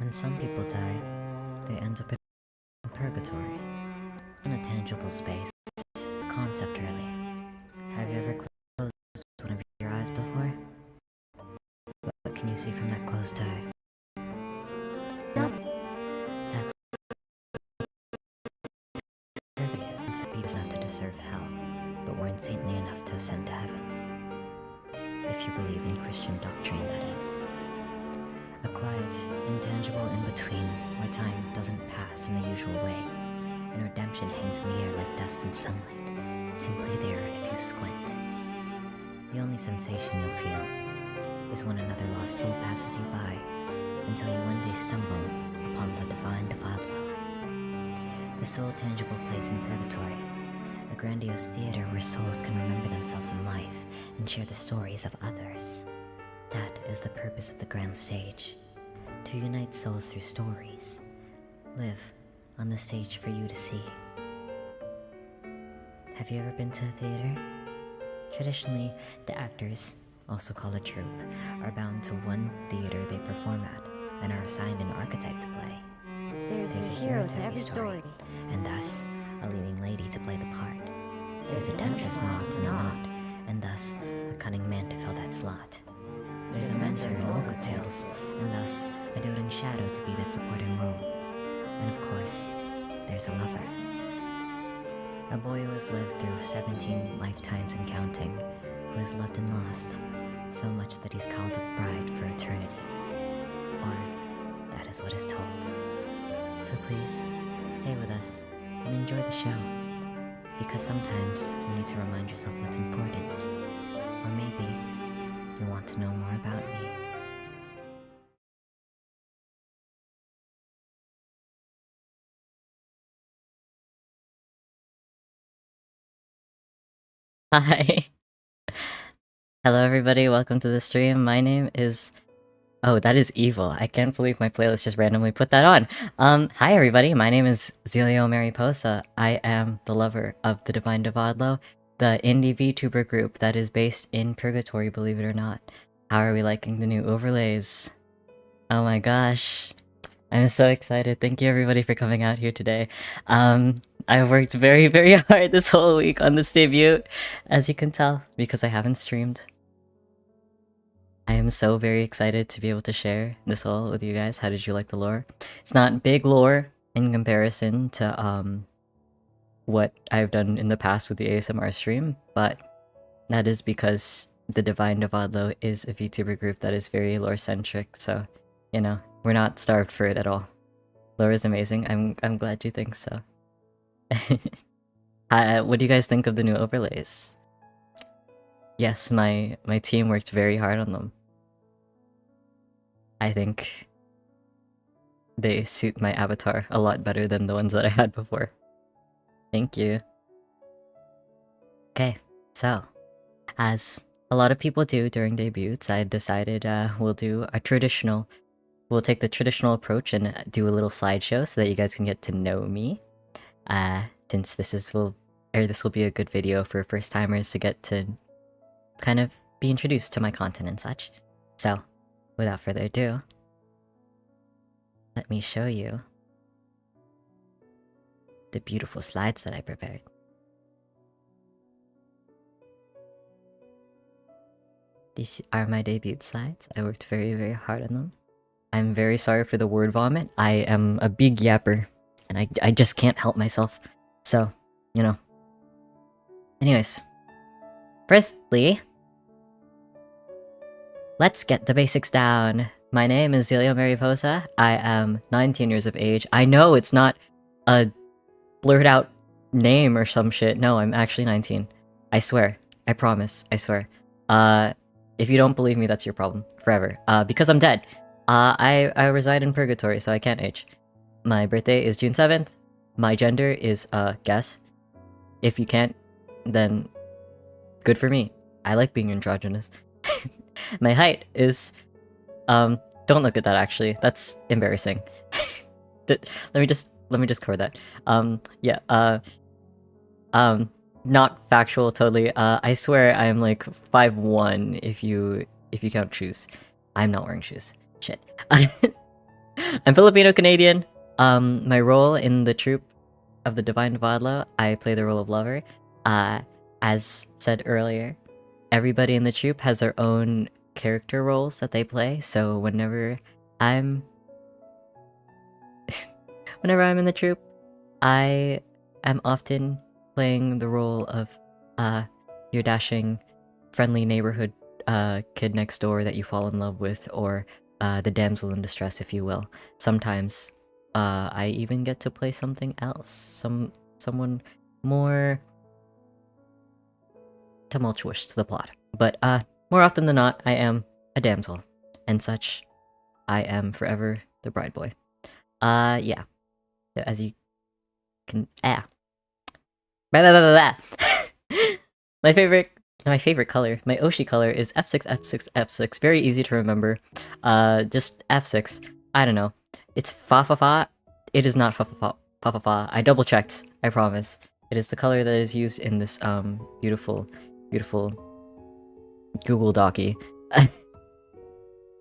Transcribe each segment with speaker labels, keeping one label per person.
Speaker 1: When some people die, they end up in purgatory. In a tangible space, a concept really. Have you ever closed one of your eyes before? What can you see from that closed eye? That's purgatory. Beat enough to deserve hell, but weren't saintly enough to ascend to heaven. If you believe in Christian doctrine, that is. A quiet, intangible in-between where time doesn't pass in the usual way, and redemption hangs in the air like dust and sunlight, simply there if you squint. The only sensation you'll feel is when another lost soul passes you by, until you one day stumble upon the divine Devadlo. The sole tangible place in purgatory, a grandiose theater where souls can remember themselves in life and share the stories of others. That is the purpose of the grand stage, to unite souls through stories. Live on the stage for you to see. Have you ever been to a theater? Traditionally, the actors, also called a troupe, are bound to one theater they perform at and are assigned an archetype to play. There's a hero to every story, and thus a leading lady to play the part. There's a temptress more often than not, and thus a cunning man to fill that slot. There's a mentor in all good tales, and thus a doting shadow to be that supporting role. And of course, there's a lover. A boy who has lived through 17 lifetimes and counting, who has loved and lost, so much that he's called a bride for eternity. Or, that is what is told. So please, stay with us and enjoy the show. Because sometimes you need to remind yourself what's important. Or maybe you want to know more about me. Hi. Hello everybody, welcome to the stream. My name is... Oh, that is evil. I can't believe my playlist just randomly put that on. Hi everybody, my name is XILIYO Mariposa. I am the lover of the Divine Devadlo, the indie VTuber group that is based in Purgatory, believe it or not. How are we liking the new overlays? Oh my gosh. I'm so excited. Thank you everybody for coming out here today. I worked very, very hard this whole week on this debut, as you can tell, because I haven't streamed. I am so very excited to be able to share this all with you guys. How did you like the lore? It's not big lore in comparison to what I've done in the past with the ASMR stream, but that is because the Divine Devadlo is a VTuber group that is very lore-centric, so, you know, we're not starved for it at all. Lore is amazing. I'm glad you think so. What do you guys think of the new overlays? Yes, my team worked very hard on them. I think they suit my avatar a lot better than the ones that I had before. Thank you. Okay, so, as a lot of people do during debuts, I decided we'll take the traditional approach and do a little slideshow so that you guys can get to know me. Since this will be a good video for first timers to get to kind of be introduced to my content and such. So, without further ado, let me show you the beautiful slides that I prepared. These are my debut slides. I worked very, very hard on them. I'm very sorry for the word vomit. I am a big yapper, and I just can't help myself. So, you know. Anyways. Firstly, let's get the basics down. My name is XILIYO Mariposa. I am 19 years of age. I know it's not a blurred out name or some shit. No, I'm actually 19. I swear. I promise. I swear. If you don't believe me, that's your problem. Forever. Because I'm dead. I reside in Purgatory, so I can't age. My birthday is June 7th. My gender is, guess. If you can't, then good for me. I like being androgynous. My height is... don't look at that actually. That's embarrassing. let me just cover that. Yeah, not factual totally. I swear I'm like 5'1" if you count shoes. I'm not wearing shoes. Shit. I'm Filipino-Canadian. My role in the troupe of the Divine Vadlo, I play the role of Lover. As said earlier, everybody in the troupe has their own character roles that they play, so whenever I'm in the troupe, I am often playing the role of your dashing, friendly neighborhood kid next door that you fall in love with, or the damsel in distress, if you will. Sometimes I even get to play something else, someone more tumultuous to the plot. But more often than not, I am a damsel, and such, I am forever the bride boy. Yeah. So as you can, blah, blah, blah, blah, blah. my favorite color, my Oshi color is F6, F6, F6. Very easy to remember. Just F6. I don't know. It's fa fa fa. It is not fa fa fa fa fa fa. I double checked. I promise. It is the color that is used in this beautiful Google Docky.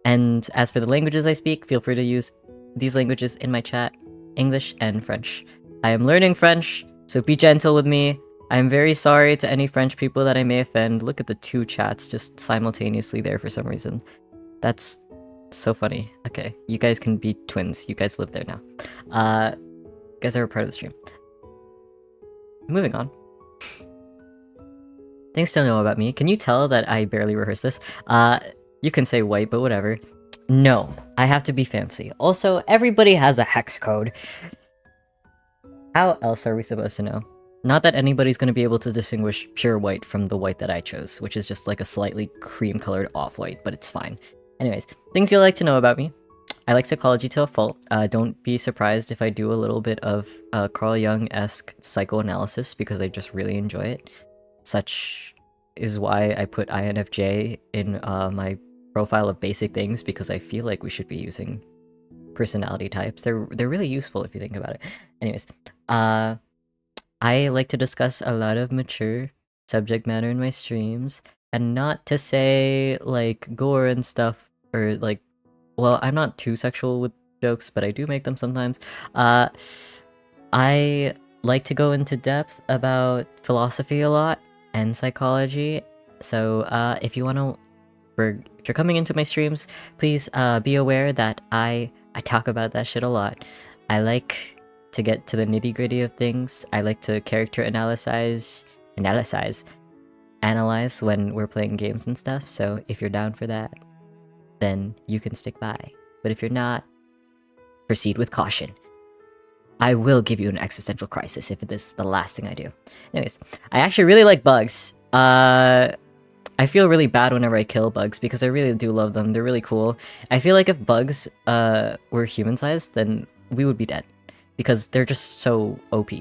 Speaker 1: And as for the languages I speak, feel free to use these languages in my chat: English and French. I am learning French, so be gentle with me. I am very sorry to any French people that I may offend. Look at the two chats just simultaneously there for some reason. That's so funny. Okay, you guys can be twins. You guys live there now. You guys are a part of the stream. Moving on. Things to know about me. Can you tell that I barely rehearsed this? You can say white, but whatever. No, I have to be fancy. Also, everybody has a hex code. How else are we supposed to know? Not that anybody's going to be able to distinguish pure white from the white that I chose, which is just like a slightly cream-colored off-white, but it's fine. Anyways, things you'll like to know about me. I like psychology to a fault. Don't be surprised if I do a little bit of Carl Jung-esque psychoanalysis, because I just really enjoy it. Such is why I put INFJ in my profile of basic things, because I feel like we should be using personality types. They're really useful if you think about it. Anyways, I like to discuss a lot of mature subject matter in my streams, and not to say like gore and stuff, or like, well, I'm not too sexual with jokes, but I do make them sometimes. I like to go into depth about philosophy a lot and psychology, so if you're coming into my streams, please be aware that I talk about that shit a lot. I like to get to the nitty-gritty of things. I like to character analyze when we're playing games and stuff, so if you're down for that, then you can stick by. But if you're not, proceed with caution. I will give you an existential crisis if this is the last thing I do. Anyways, I actually really like bugs. I feel really bad whenever I kill bugs, because I really do love them. They're really cool. I feel like if bugs were human-sized, then we would be dead, because they're just so OP,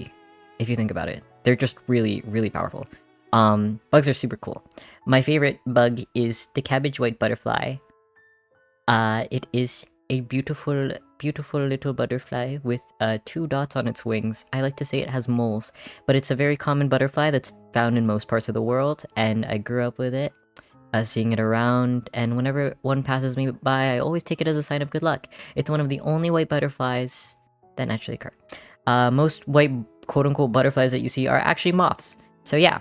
Speaker 1: if you think about it. They're just really, really powerful. Bugs are super cool. My favorite bug is the cabbage white butterfly. It is a beautiful, beautiful little butterfly with 2 dots on its wings. I like to say it has moles, but it's a very common butterfly that's found in most parts of the world, and I grew up with it, seeing it around, and whenever one passes me by, I always take it as a sign of good luck. It's one of the only white butterflies that naturally occur. Most white quote-unquote butterflies that you see are actually moths. So yeah.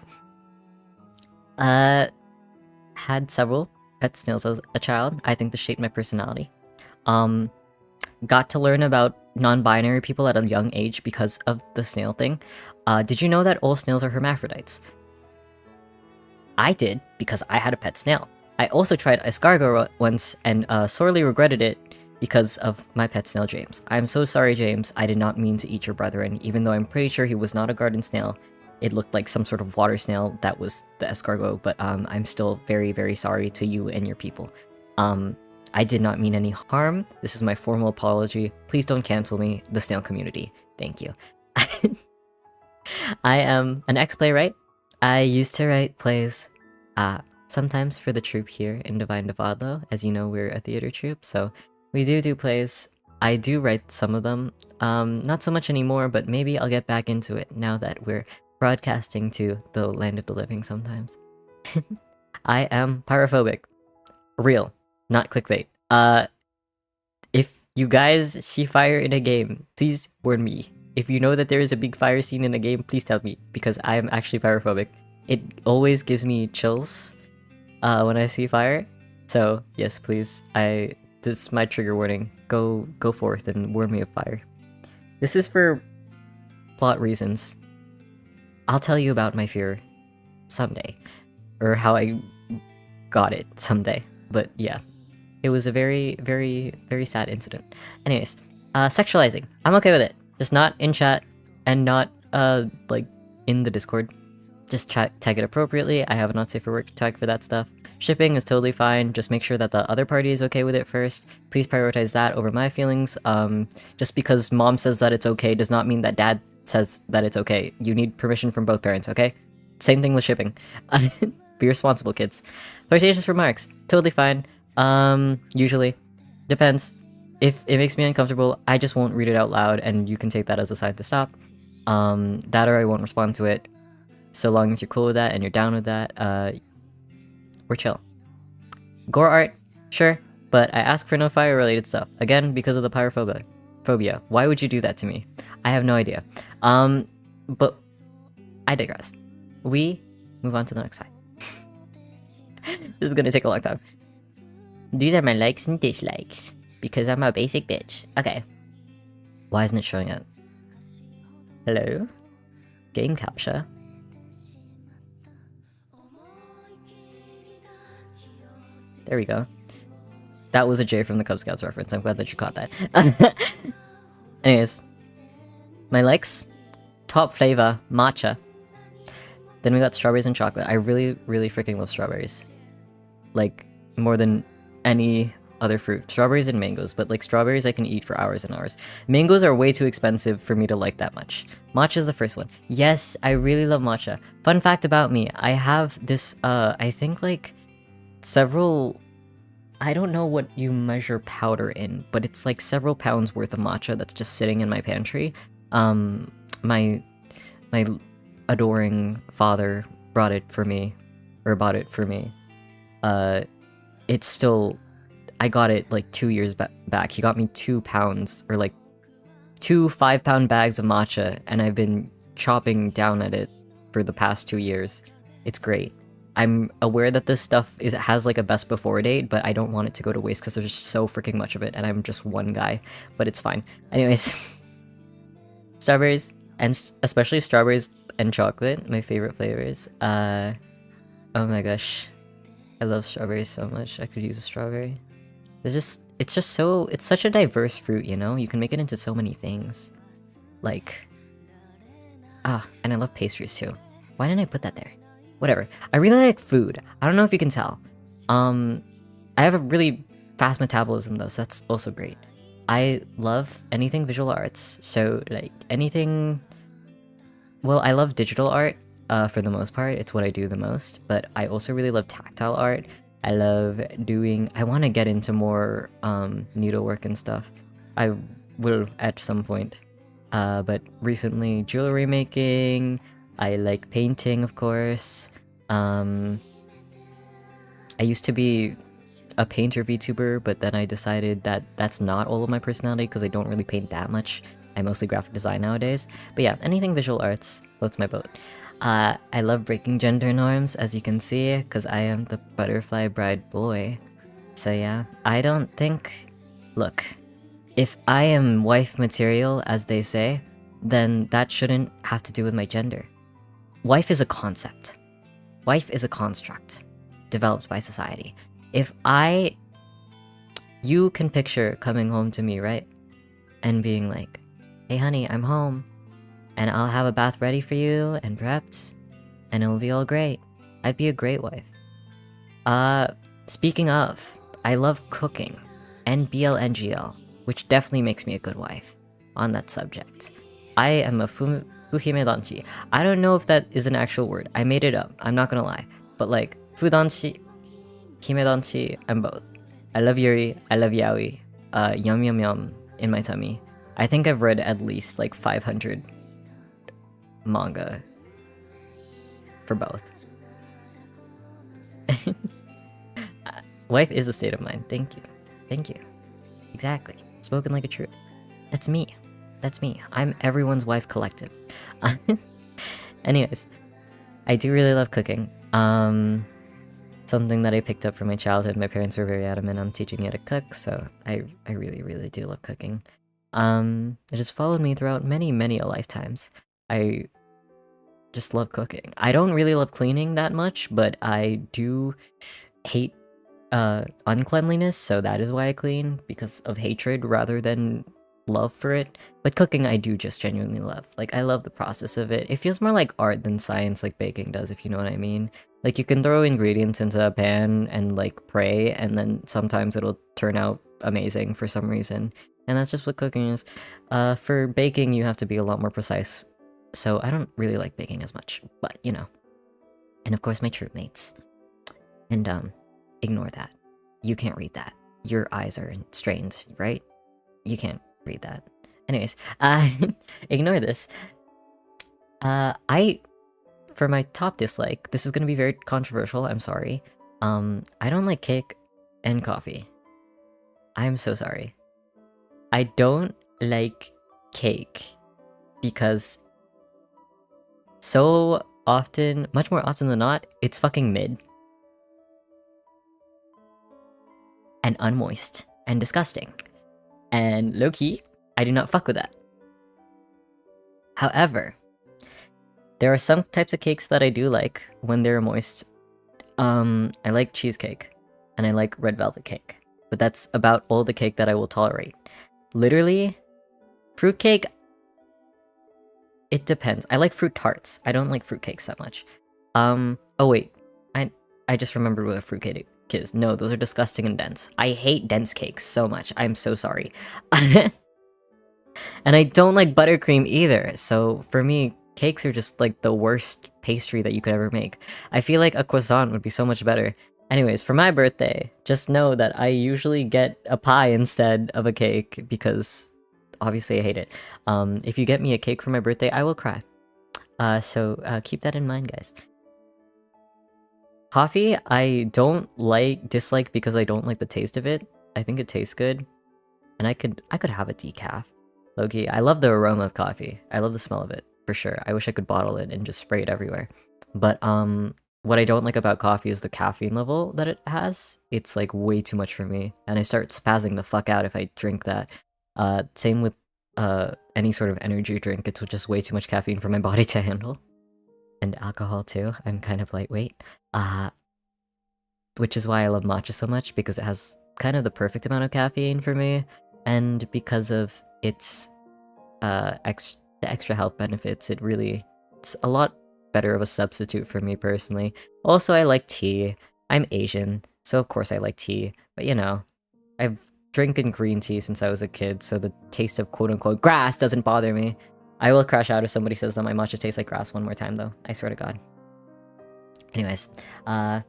Speaker 1: Had several pet snails as a child. I think this shaped my personality. Got to learn about non-binary people at a young age because of the snail thing. Did you know that all snails are hermaphrodites? I did, because I had a pet snail. I also tried escargot once and sorely regretted it because of my pet snail, James. I'm so sorry, James. I did not mean to eat your brethren, even though I'm pretty sure he was not a garden snail. It looked like some sort of water snail that was the escargot, but I'm still very, very sorry to you and your people. I did not mean any harm. This is my formal apology. Please don't cancel me, the snail community. Thank you. I am an ex-playwright. I used to write plays, sometimes for the troupe here in Divine Vadlo. As you know, we're a theater troupe, so we do plays. I do write some of them. Not so much anymore, but maybe I'll get back into it now that we're broadcasting to the land of the living sometimes. I am pyrophobic. Real. Not clickbait. If You guys see fire in a game, please warn me. If you know that there is a big fire scene in a game, please tell me, because I am actually pyrophobic. It always gives me chills when I see fire. So yes, please. This is my trigger warning. Go forth and warn me of fire. This is for plot reasons. I'll tell you about my fear someday, or how I got it someday. But yeah, it was a very, very, very sad incident. Anyways, sexualizing. I'm okay with it. Just not in chat and not like in the Discord. Just tag it appropriately. I have a not safe for work tag for that stuff. Shipping is totally fine. Just make sure that the other party is okay with it first. Please prioritize that over my feelings. Just because mom says that it's okay does not mean that dad says that it's okay. You need permission from both parents, okay? Same thing with shipping. Be responsible, kids. Flirtatious remarks. Totally fine. Usually. Depends. If it makes me uncomfortable, I just won't read it out loud, and you can take that as a sign to stop. That or I won't respond to it. So long as you're cool with that and you're down with that, we're chill. Gore art, sure, but I ask for no fire-related stuff. Again, because of the pyrophobia. Why would you do that to me? I have no idea. But I digress. We move on to the next side. This is gonna take a long time. These are my likes and dislikes, because I'm a basic bitch. Okay. Why isn't it showing up? Hello? Game capture? There we go. That was a J from the Cub Scouts reference. I'm glad that you caught that. Anyways. My likes. Top flavor, matcha. Then we got strawberries and chocolate. I really, really freaking love strawberries. Like, more than any other fruit. Strawberries and mangoes, but like strawberries I can eat for hours and hours. Mangoes are way too expensive for me to like that much. Matcha is the first one. Yes, I really love matcha. Fun fact about me, I have this, I think like several, I don't know what you measure powder in, but it's like several pounds worth of matcha that's just sitting in my pantry. My adoring father bought it for me. It's still, I got it like 2 years back. He got me 2 pounds, or like 2 5-pound bags of matcha, and I've been chopping down at it for the past 2 years. It's great. I'm aware that this stuff has like a best before date, but I don't want it to go to waste because there's just so freaking much of it, and I'm just one guy, but it's fine. Anyways, strawberries, and especially strawberries and chocolate, my favorite flavors. Oh my gosh, I love strawberries so much. I could use a strawberry. It's such a diverse fruit, you know? You can make it into so many things. Like, and I love pastries too. Why didn't I put that there? Whatever. I really like food. I don't know if you can tell. I have a really fast metabolism though, so that's also great. I love anything visual arts, so like anything... Well, I love digital art, for the most part. It's what I do the most, but I also really love tactile art. I love doing... I want to get into more needlework and stuff. I will at some point. But recently, jewelry making... I like painting, of course. I used to be a painter VTuber, but then I decided that that's not all of my personality because I don't really paint that much. I mostly graphic design nowadays. But yeah, anything visual arts floats my boat. I love breaking gender norms, as you can see, because I am the butterfly bride boy. So yeah, I don't think... Look, if I am wife material, as they say, then that shouldn't have to do with my gender. Wife is a concept. Wife is a construct developed by society. You can picture coming home to me, right? And being like, hey honey, I'm home. And I'll have a bath ready for you and prepped. And it'll be all great. I'd be a great wife. Speaking of, I love cooking. NBL NGL, which definitely makes me a good wife. On that subject. I am a Fuhime Danshi. I don't know if that is an actual word. I made it up. I'm not gonna lie. But like, Fudanshi, Hime Danshi, I'm both. I love Yuri. I love Yaoi. Yum yum yum in my tummy. I think I've read at least like 500 manga for both. Wife is a state of mind. Thank you. Thank you. Exactly. Spoken like a truth. That's me. That's me. I'm everyone's wife collective. Anyways, I do really love cooking. Something that I picked up from my childhood. My parents were very adamant on teaching me how to cook, so I really, really do love cooking. It has followed me throughout many, many a lifetimes. I just love cooking. I don't really love cleaning that much, but I do hate uncleanliness, so that is why I clean, because of hatred rather than love for it. But cooking I do just genuinely love. Like, I love the process of it. It feels more like art than science, like baking does, if you know what I mean. Like, you can throw ingredients into a pan and like pray, and then sometimes it'll turn out amazing for some reason. And that's just what cooking is. For baking, you have to be a lot more precise. So I don't really like baking as much, but you know. And of course my troop mates. And ignore that. You can't read that. Your eyes are strained, right? You can't read that. Anyways, ignore this. For my top dislike, this is gonna be very controversial, I'm sorry. I don't like cake and coffee. I'm so sorry. I don't like cake because so often, much more often than not, it's fucking mid. And unmoist. And disgusting. And low-key, I do not fuck with that. However, there are some types of cakes that I do like when they're moist. I like cheesecake. And I like red velvet cake. But that's about all the cake that I will tolerate. Literally, fruitcake, it depends. I like fruit tarts. I don't like fruitcakes that much. Oh wait, I just remembered what a fruitcake is. No, those are disgusting and dense. I hate dense cakes so much. I'm so sorry. And I don't like buttercream either. So for me, cakes are just like the worst pastry that you could ever make. I feel like a croissant would be so much better. Anyways, for my birthday, just know that I usually get a pie instead of a cake because obviously I hate it. If you get me a cake for my birthday, I will cry. So keep that in mind, guys. Coffee, I don't dislike because I don't like the taste of it. I think it tastes good. And I could have a decaf. Loki, I love the aroma of coffee. I love the smell of it, for sure. I wish I could bottle it and just spray it everywhere. But what I don't like about coffee is the caffeine level that it has. It's like way too much for me. And I start spazzing the fuck out if I drink that. Same with any sort of energy drink. It's just way too much caffeine for my body to handle. And alcohol too. I'm kind of lightweight. Which is why I love matcha so much, because it has kind of the perfect amount of caffeine for me. And because of its the extra health benefits, it's a lot better of a substitute for me personally. Also, I like tea. I'm Asian, so of course I like tea. But you know, I've drinking green tea since I was a kid, so the taste of quote-unquote grass doesn't bother me. I will crash out if somebody says that my matcha tastes like grass one more time, though. I swear to God. Anyways, I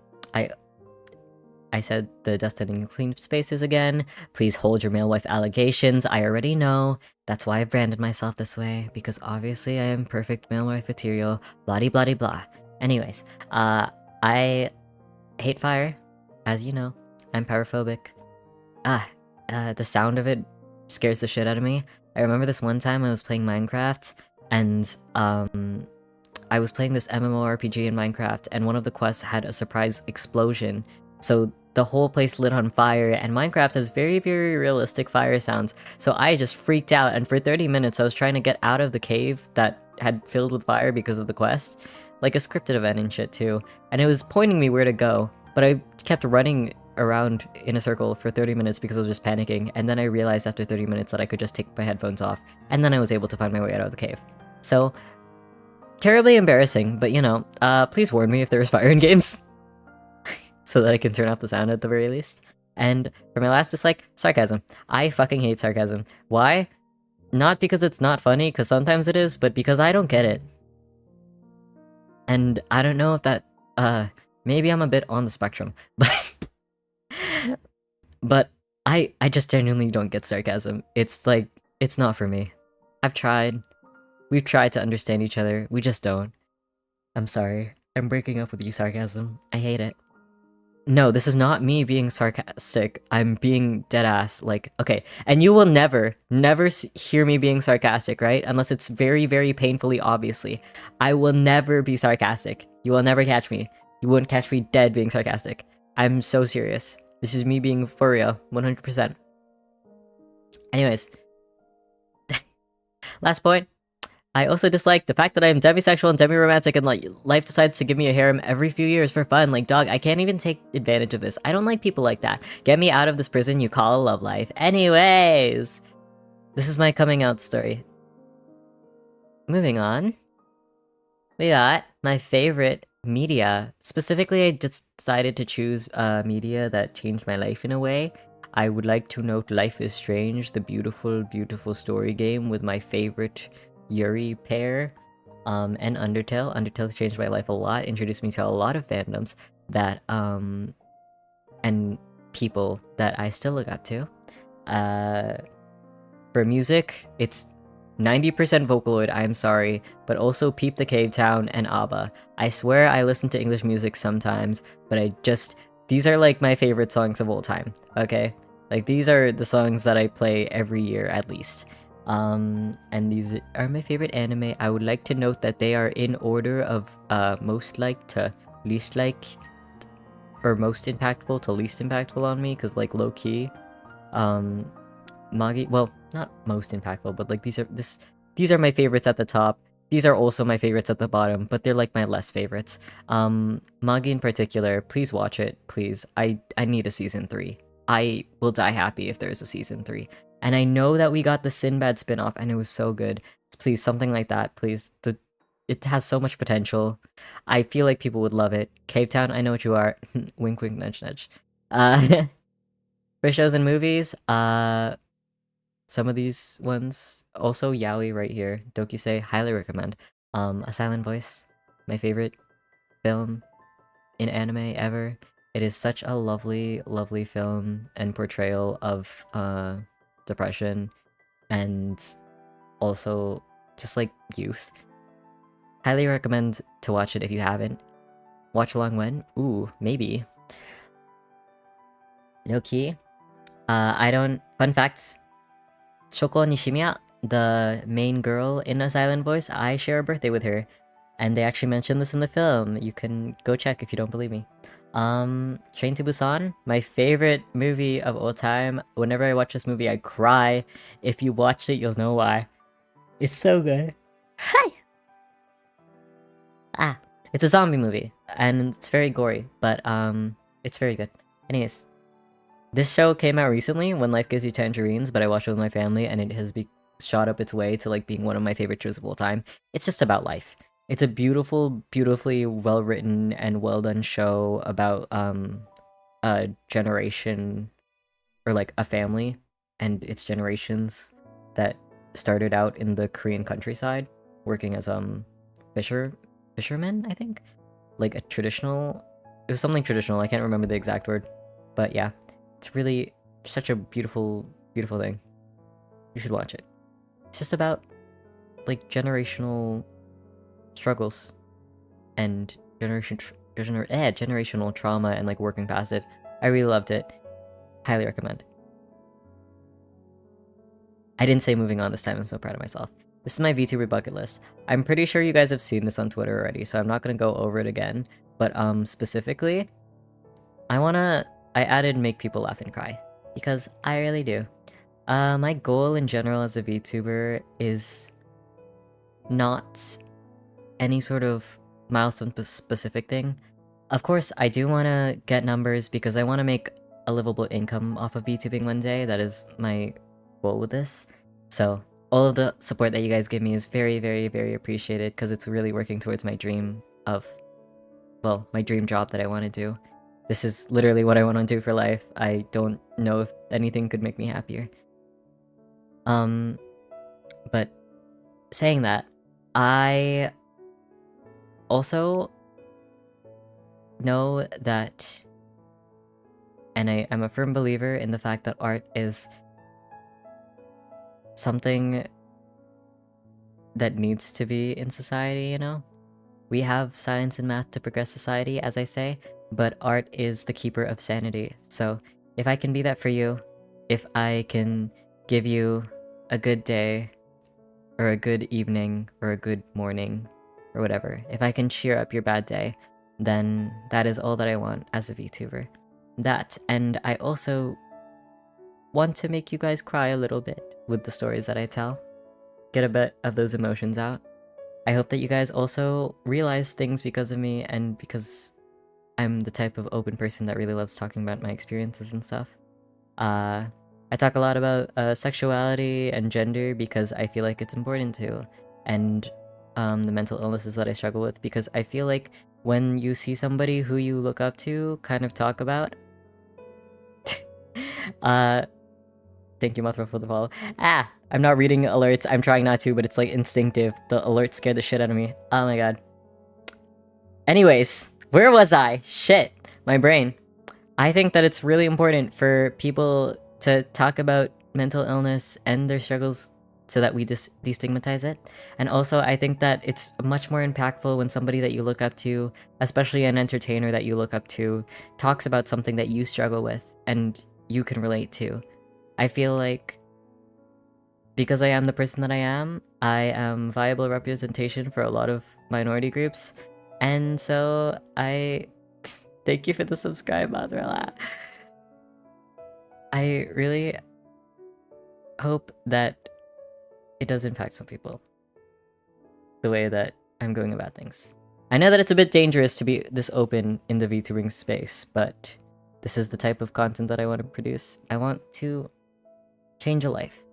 Speaker 1: said the dusted and clean spaces again. Please hold your male wife allegations. I already know. That's why I branded myself this way, because obviously I am perfect male wife material. Blah blah blah. Anyways, I hate fire, as you know. I'm pyrophobic. The sound of it scares the shit out of me. I remember this one time I was playing Minecraft, and I was playing this MMORPG in Minecraft, and one of the quests had a surprise explosion. So the whole place lit on fire, and Minecraft has very, very realistic fire sounds. So I just freaked out, and for 30 minutes I was trying to get out of the cave that had filled with fire because of the quest. Like a scripted event and shit too. And it was pointing me where to go, but I kept running around in a circle for 30 minutes because I was just panicking, and then I realized after 30 minutes that I could just take my headphones off, and then I was able to find my way out of the cave. So, terribly embarrassing, but you know, please warn me if there is fire in games. So that I can turn off the sound at the very least. And for my last dislike, sarcasm. I fucking hate sarcasm. Why? Not because it's not funny, because sometimes it is, but because I don't get it. And I don't know if that, maybe I'm a bit on the spectrum, but I just genuinely don't get sarcasm. It's like, it's not for me. I've tried. We've tried to understand each other. We just don't. I'm sorry. I'm breaking up with you, sarcasm. I hate it. No, this is not me being sarcastic. I'm being deadass. Like, okay. And you will never, never hear me being sarcastic, right? Unless it's very, very painfully obviously. I will never be sarcastic. You will never catch me. You wouldn't catch me dead being sarcastic. I'm so serious. This is me being for real, 100%. Anyways, last point. I also dislike the fact that I am demisexual and demi-romantic and like life decides to give me a harem every few years for fun. Like, dog, I can't even take advantage of this. I don't like people like that. Get me out of this prison you call a love life. Anyways, this is my coming out story. Moving on. We got my favorite media. Specifically, I just decided to choose media that changed my life in a way. I would like to note Life is Strange, the beautiful, beautiful story game with my favorite Yuri pair, and Undertale. Undertale changed my life a lot, introduced me to a lot of fandoms that, and people that I still look up to. For music, it's 90% Vocaloid, I'm sorry, but also Peep the Cave Town and ABBA. I swear I listen to English music sometimes, but these are like my favorite songs of all time, okay? Like, these are the songs that I play every year at least. And these are my favorite anime. I would like to note that they are in order of most liked to least liked, or most impactful to least impactful on me, because like low-key, Magi, well, not most impactful, but like these are my favorites at the top. These are also my favorites at the bottom, but they're like my less favorites. Magi in particular, please watch it, please. I need a season 3. I will die happy if there's a season 3. And I know that we got the Sinbad spin-off and it was so good. Please, something like that, please. It has so much potential. I feel like people would love it. Cave Town, I know what you are. Wink wink nudge nudge. For shows and movies, some of these ones, also Yaoi right here, Dokusei, highly recommend. A Silent Voice, my favorite film in anime ever. It is such a lovely, lovely film and portrayal of depression and also just like youth. Highly recommend to watch it if you haven't. Watch along when? Ooh, maybe. No key. Fun fact, Shoko Nishimiya, the main girl in A Silent Voice, I share a birthday with her. And they actually mentioned this in the film. You can go check if you don't believe me. Train to Busan, my favorite movie of all time. Whenever I watch this movie, I cry. If you watched it, you'll know why. It's so good. Hi! Ah, it's a zombie movie, and it's very gory, but it's very good. Anyways, this show came out recently when Life Gives You Tangerines, but I watched it with my family, and it has shot up its way to like being one of my favorite shows of all time. It's just about life. It's a beautiful, beautifully well-written and well-done show about a generation, or like a family and its generations that started out in the Korean countryside working as fishermen, I think? Like a traditional, it was something traditional, I can't remember the exact word, but yeah, it's really such a beautiful, beautiful thing. You should watch it. It's just about like generational struggles and generational trauma and like working past it. I really loved it. Highly recommend. I didn't say moving on this time, I'm so proud of myself. This is my VTuber bucket list. I'm pretty sure you guys have seen this on Twitter already, so I'm not gonna go over it again. But specifically, I added make people laugh and cry, because I really do. My goal in general as a VTuber is not any sort of milestone specific thing. Of course, I do want to get numbers because I want to make a livable income off of VTubing one day. That is my goal with this. So all of the support that you guys give me is very, very, very appreciated because it's really working towards my dream of, well, my dream job that I want to do. This is literally what I want to do for life. I don't know if anything could make me happier. But saying that, I also know that, and I'm a firm believer in the fact that art is something that needs to be in society, you know? We have science and math to progress society, as I say, but art is the keeper of sanity. So if I can be that for you, if I can give you a good day, or a good evening, or a good morning, or whatever, if I can cheer up your bad day, then that is all that I want as a VTuber. That, and I also want to make you guys cry a little bit with the stories that I tell. Get a bit of those emotions out. I hope that you guys also realize things because of me and because I'm the type of open person that really loves talking about my experiences and stuff. I talk a lot about sexuality and gender because I feel like it's important to, and the mental illnesses that I struggle with, because I feel like when you see somebody who you look up to kind of talk about, thank you, Mothra, for the follow. I'm not reading alerts. I'm trying not to, but it's like instinctive. The alerts scared the shit out of me. Oh my god. Anyways, where was I? Shit, my brain. I think that it's really important for people to talk about mental illness and their struggles so that we destigmatize it. And also, I think that it's much more impactful when somebody that you look up to, especially an entertainer that you look up to, talks about something that you struggle with and you can relate to. I feel like because I am the person that I am viable representation for a lot of minority groups. And so I thank you for the subscribe, Madrala. I really hope that it does impact some people the way that I'm going about things. I know that it's a bit dangerous to be this open in the VTubing space, but this is the type of content that I want to produce. I want to change a life.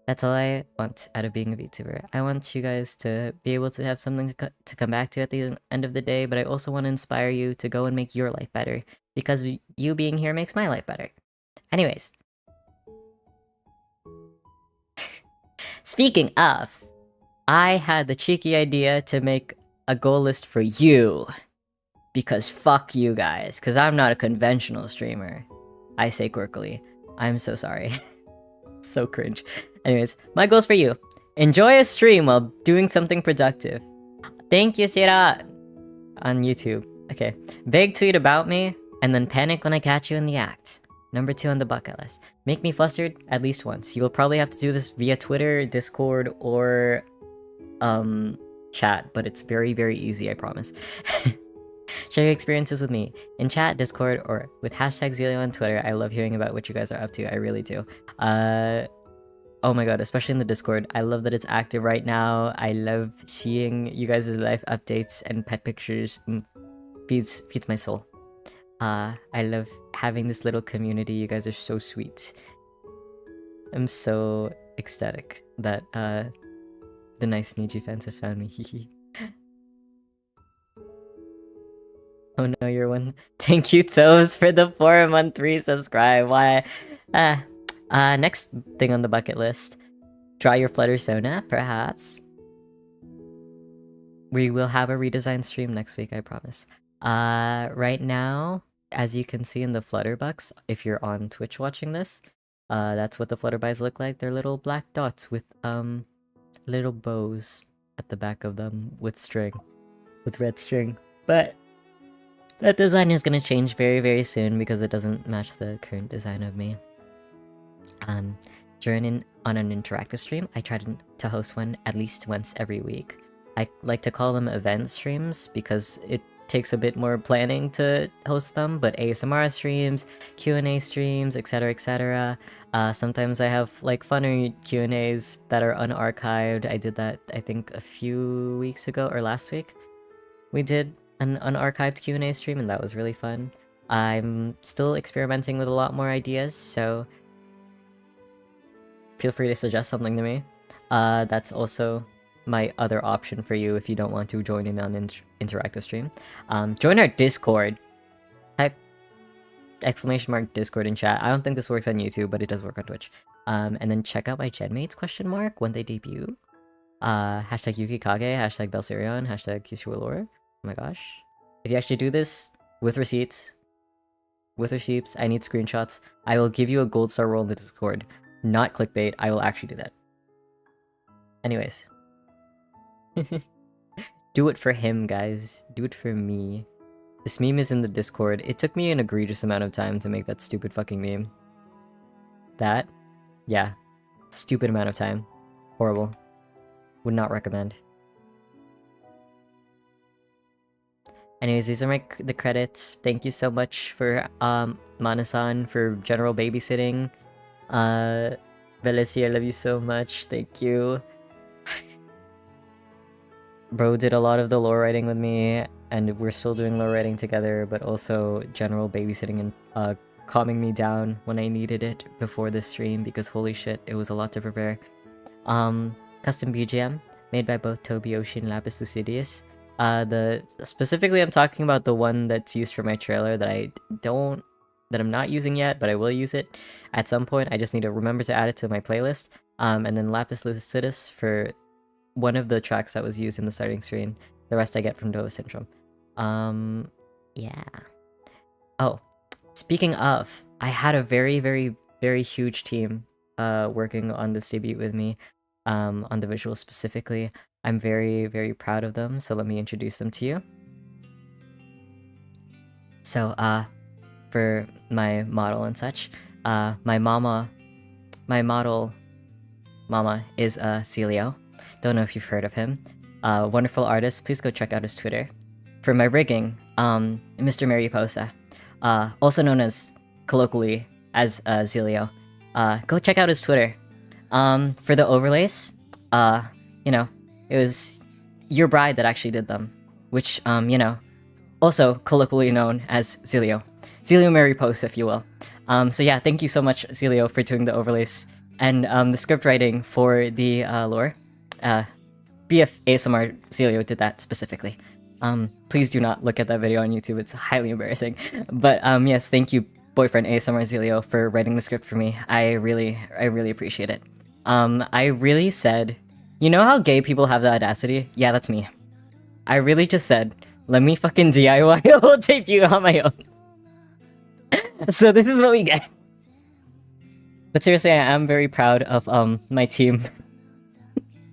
Speaker 1: That's all I want out of being a VTuber. I want you guys to be able to have something to come back to at the end of the day, but I also want to inspire you to go and make your life better, because you being here makes my life better. Anyways. Speaking of, I had the cheeky idea to make a goal list for you. Because fuck you guys, because I'm not a conventional streamer. I say quirkily. I'm so sorry. So cringe. Anyways, my goals for you. Enjoy a stream while doing something productive. Thank you, Sira! On YouTube. Okay. Vague tweet about me, and then panic when I catch you in the act. Number 2 on the bucket list. Make me flustered at least once. You will probably have to do this via Twitter, Discord, or chat, but it's very, very easy, I promise. Share your experiences with me in chat, Discord, or with hashtag XILIYO on Twitter. I love hearing about what you guys are up to. I really do. Oh my god, especially in the Discord. I love that it's active right now. I love seeing you guys' life updates and pet pictures. Feeds my soul. I love having this little community. You guys are so sweet. I'm so ecstatic that the nice Niji fans have found me. Oh no, you're one. Thank you, Toes, for the 4-month 3 subscribe. Why? Next thing on the bucket list. Draw your Flutter Sona, perhaps. We will have a redesign stream next week, I promise. Right now, as you can see in the Flutterbucks, if you're on Twitch watching this, that's what the Flutterbuys look like. They're little black dots with, little bows at the back of them with string. With red string. But that design is gonna change very, very soon because it doesn't match the current design of me. Join in on an interactive stream. I try to host one at least once every week. I like to call them event streams because it takes a bit more planning to host them, but ASMR streams, Q&A streams, etc, etc. Sometimes I have like funner Q&As that are unarchived. I did that, I think, a few weeks ago or last week. We did an unarchived Q&A stream and that was really fun. I'm still experimenting with a lot more ideas, so feel free to suggest something to me. That's also my other option for you if you don't want to join in on interactive stream. Join our Discord. Type ~ Discord in chat. I don't think this works on YouTube, but it does work on Twitch. And then check out my genmates ? When they debut. Hashtag Yukikage, hashtag Belsirion, hashtag Kishualore. Oh my gosh. If you actually do this with receipts, I need screenshots. I will give you a gold star roll in the Discord. Not clickbait, I will actually do that. Anyways. Do it for him, guys. Do it for me. This meme is in the Discord. It took me an egregious amount of time to make that stupid fucking meme. That? Yeah. Stupid amount of time. Horrible. Would not recommend. Anyways, these are the credits. Thank you so much for Mana-san for general babysitting. Valencia, I love you so much. Thank you. Bro did a lot of the lore writing with me, and we're still doing lore writing together, but also general babysitting and calming me down when I needed it before this stream, because holy shit, it was a lot to prepare. Custom BGM made by both Toby Oshi and Lapis Lucidius. Specifically I'm talking about the one that's used for my trailer that I'm not using yet, but I will use it at some point. I just need to remember to add it to my playlist. And then Lapis Lucidus for one of the tracks that was used in the starting screen. The rest I get from Dova Syndrome. Yeah. Oh, speaking of, I had a very, very, very huge team working on this debut with me, on the visuals specifically. I'm very, very proud of them, so let me introduce them to you. So, for my model and such, my model mama is XILIYO. Don't know if you've heard of him. Wonderful artist, please go check out his Twitter. For my rigging, Mr. Mariposa, also known as colloquially as XILIYO. Go check out his Twitter. For the overlays, you know, it was your bride that actually did them, which, you know, also colloquially known as XILIYO. XILIYO Mariposa, if you will. So yeah, thank you so much, XILIYO, for doing the overlays. And the script writing for the lore. BF ASMR XILIYO did that specifically. Please do not look at that video on YouTube, it's highly embarrassing. But yes, thank you, boyfriend ASMR XILIYO, for writing the script for me. I really appreciate it. I really said, you know how gay people have the audacity? Yeah, that's me. I really just said, let me fucking DIY a whole debut on my own. So this is what we get. But seriously, I am very proud of my team.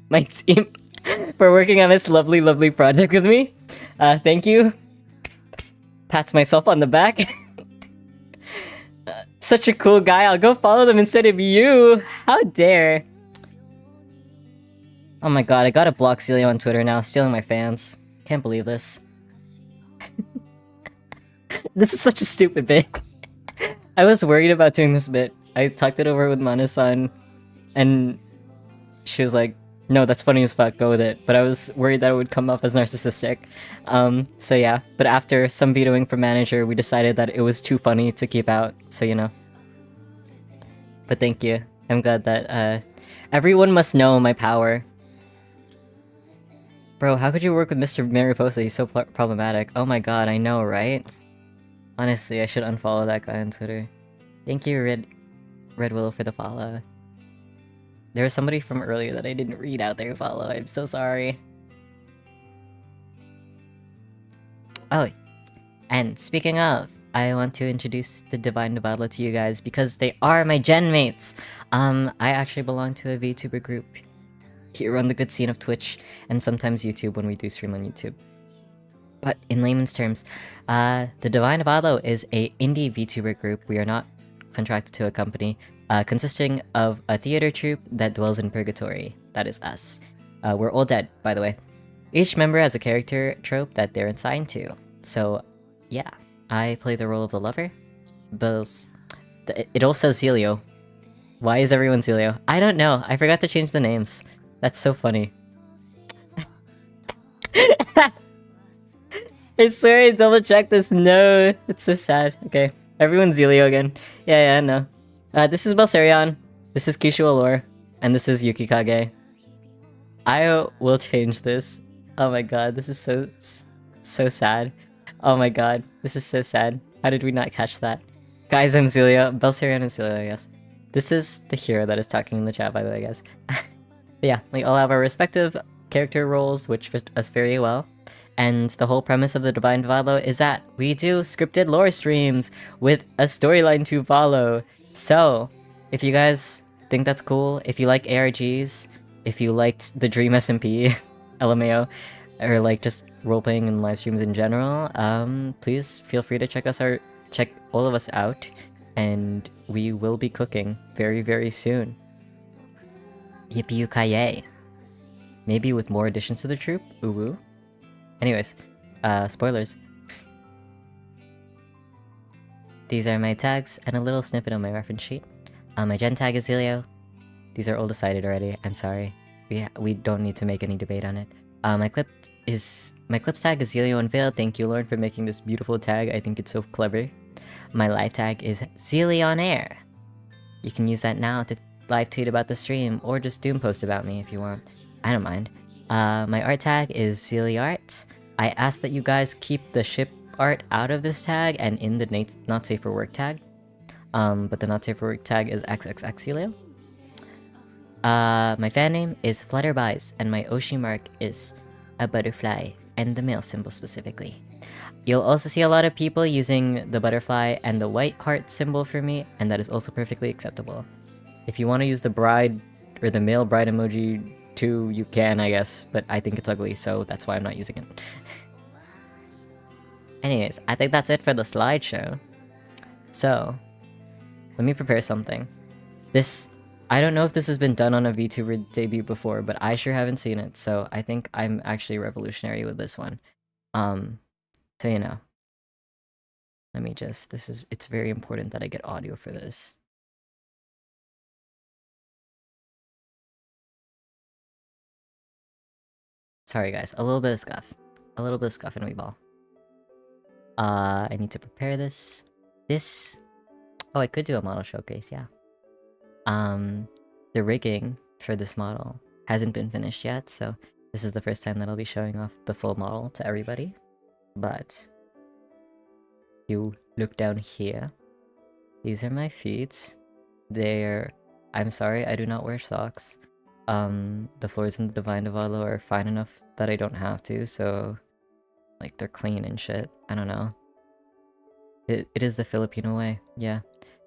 Speaker 1: My team for working on this lovely, lovely project with me. Thank you. Pats myself on the back. Such a cool guy. I'll go follow them instead of you. How dare. Oh my god, I gotta block XILIYO on Twitter now, stealing my fans. Can't believe this. This is such a stupid bit. I was worried about doing this bit. I talked it over with Mana-san, and she was like, no, that's funny as fuck, go with it. But I was worried that it would come off as narcissistic. So yeah, but after some vetoing from manager, we decided that it was too funny to keep out, so you know. But thank you. I'm glad that, everyone must know my power. Bro, how could you work with Mr. Mariposa? He's so problematic. Oh my god, I know, right? Honestly, I should unfollow that guy on Twitter. Thank you, Red Willow, for the follow. There was somebody from earlier that I didn't read out there follow. I'm so sorry. Oh, and speaking of, I want to introduce the Divine Devadla to you guys because they are my gen mates. I actually belong to a VTuber group here on the good scene of Twitch and sometimes YouTube when we do stream on YouTube. But in layman's terms, the Divine Devadla is a indie VTuber group. We are not contracted to a company, consisting of a theater troupe that dwells in purgatory. That is us. We're all dead, by the way. Each member has a character trope that they're assigned to. So, yeah, I play the role of the lover. It all says XILIYO. Why is everyone XILIYO? I don't know. I forgot to change the names. That's so funny. I swear I double checked this. No, it's so sad. Okay, everyone's XILIYO again. Yeah, no. This is Belsarion, this is Kishu Allure, and this is Yukikage. I will change this. Oh my god, this is so sad. Oh my god, this is so sad. How did we not catch that? Guys, I'm XILIYO. Belsarion and XILIYO, yes. This is the hero that is talking in the chat, by the way, guys. But yeah, we all have our respective character roles, which fit us very well. And the whole premise of the Divine Devadla is that we do scripted lore streams with a storyline to follow. So, if you guys think that's cool, if you like ARGs, if you liked the Dream SMP, LMAO, or like just roleplaying and live streams in general, please feel free to check all of us out, and we will be cooking very, very soon. Yippee-ki-yay. Maybe with more additions to the troop? Ooh-woo. Anyways, spoilers. These are my tags, and a little snippet on my reference sheet. My gen tag is XILIYO. These are all decided already, I'm sorry. We don't need to make any debate on it. My clips tag is XILIYO Unveiled. Thank you, Lauren, for making this beautiful tag. I think it's so clever. My live tag is XILIYO on Air. You can use that now to live tweet about the stream, or just doom post about me if you want. I don't mind. My art tag is XILIYO Arts. I ask that you guys keep the ship art out of this tag and in the not safe for work tag. But the not safe for work tag is XXXXILIYO. My fan name is Flutterby's, and my Oshi mark is a butterfly, and the male symbol specifically. You'll also see a lot of people using the butterfly and the white heart symbol for me, and that is also perfectly acceptable. If you want to use the bride, or the male bride emoji too, you can, I guess, but I think it's ugly, so that's why I'm not using it. Anyways, I think that's it for the slideshow. So, let me prepare something. I don't know if this has been done on a VTuber debut before, but I sure haven't seen it, so I think I'm actually revolutionary with this one. So you know. Let me just, it's very important that I get audio for this. Sorry guys, a little bit of scuff. A little bit of scuff and weeball. I need to prepare this. Oh, I could do a model showcase, yeah. The rigging for this model hasn't been finished yet, so this is the first time that I'll be showing off the full model to everybody. But you look down here. These are my feet. I'm sorry, I do not wear socks. The floors in the Divine Divalo are fine enough that I don't have to, so like they're clean and shit. I don't know. It is the Filipino way, yeah.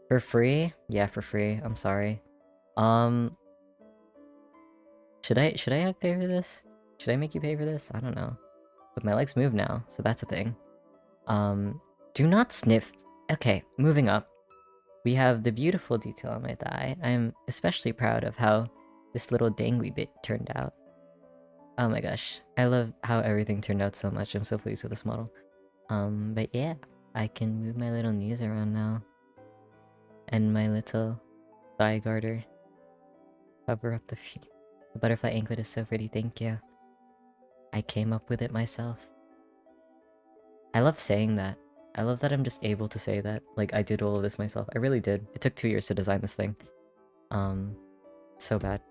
Speaker 1: For free? Yeah, for free. I'm sorry. Should I have pay for this? Should I make you pay for this? I don't know. But my legs move now, so that's a thing. Do not sniff. Okay, moving up. We have the beautiful detail on my thigh. I'm especially proud of how this little dangly bit turned out. Oh my gosh, I love how everything turned out so much. I'm so pleased with this model. But yeah, I can move my little knees around now. And my little thigh garter. Cover up the feet. The butterfly anklet is so pretty, thank you. I came up with it myself. I love saying that. I love that I'm just able to say that. Like, I did all of this myself. I really did. It took 2 years to design this thing. So bad.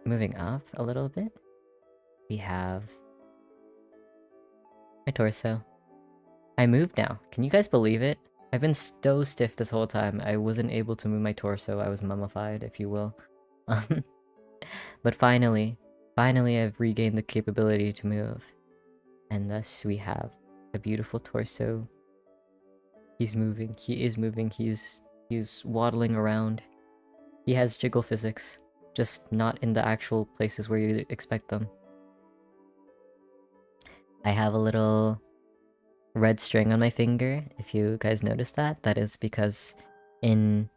Speaker 1: Moving up a little bit. We have my torso. I moved now. Can you guys believe it? I've been so stiff this whole time. I wasn't able to move my torso. I was mummified, if you will. But finally I've regained the capability to move. And thus we have a beautiful torso. He's moving. He is moving. He's waddling around. He has jiggle physics, just not in the actual places where you expect them. I have a little red string on my finger, if you guys noticed that. That is because in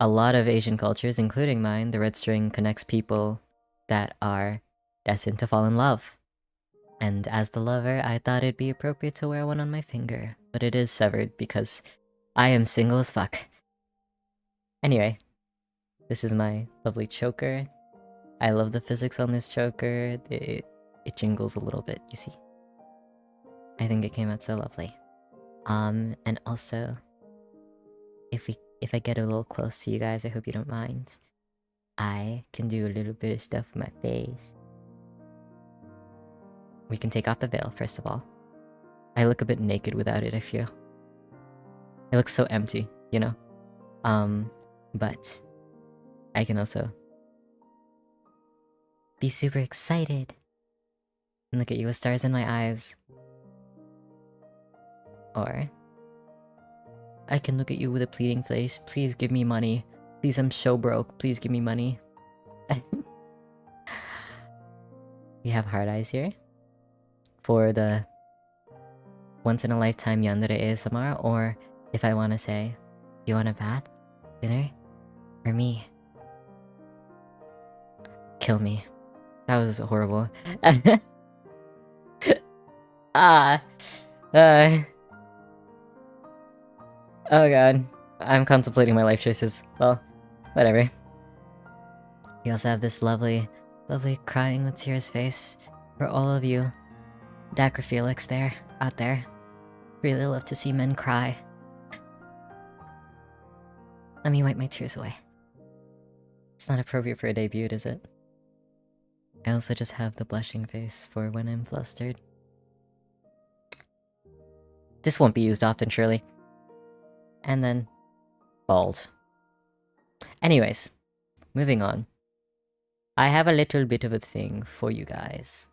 Speaker 1: a lot of Asian cultures, including mine, the red string connects people that are destined to fall in love. And as the lover, I thought it'd be appropriate to wear one on my finger, but it is severed because I am single as fuck. Anyway, this is my lovely choker. I love the physics on this choker. It jingles a little bit, you see. I think it came out so lovely. And also, if I get a little close to you guys, I hope you don't mind. I can do a little bit of stuff with my face. We can take off the veil, first of all. I look a bit naked without it, I feel. It looks so empty, you know? But I can also be super excited and look at you with stars in my eyes. Or I can look at you with a pleading face. Please give me money. Please, I'm so broke. Please give me money. We have hard eyes here. for the once-in-a-lifetime yandere ASMR, or if I want to say, do you want a bath, dinner, or me? Kill me. That was horrible. Ah. Oh god. I'm contemplating my life choices. Well, whatever. We also have this lovely, lovely crying with tears face for all of you Dacrophilics out there. Really love to see men cry. Let me wipe my tears away. It's not appropriate for a debut, is it? I also just have the blushing face for when I'm flustered. This won't be used often, surely. And then... bald. Anyways, moving on. I have a little bit of a thing for you guys.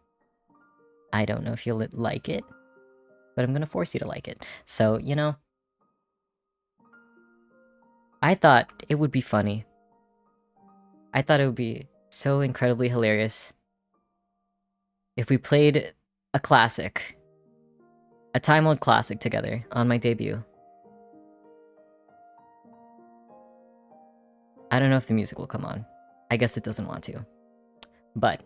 Speaker 1: I don't know if you'll like it, but I'm gonna force you to like it. So, you know... I thought it would be funny. I thought it would be so incredibly hilarious if we played a classic. A time-old classic together on my debut. I don't know if the music will come on. I guess it doesn't want to. But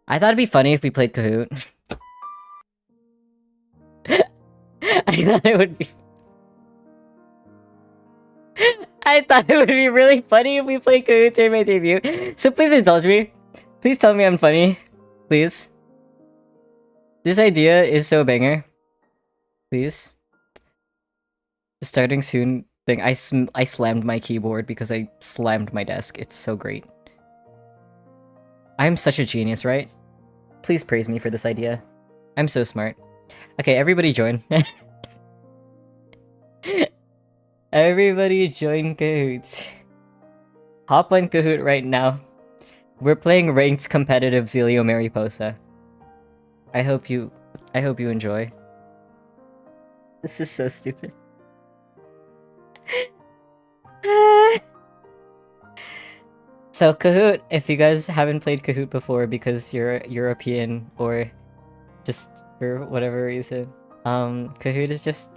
Speaker 1: I thought it'd be funny if we played Kahoot. I thought it would be... I thought it would be really funny if we played Kahoot during my debut. So please indulge me. Please tell me I'm funny. Please. This idea is so banger. Please. The starting soon thing. I slammed my keyboard because I slammed my desk. It's so great. I'm such a genius, right? Please praise me for this idea. I'm so smart. Okay, everybody join. Everybody join Kahoot. Hop on Kahoot right now. We're playing ranked competitive XILIYO Mariposa. I hope you enjoy. This is so stupid. So Kahoot, if you guys haven't played Kahoot before because you're European or just for whatever reason, Kahoot is just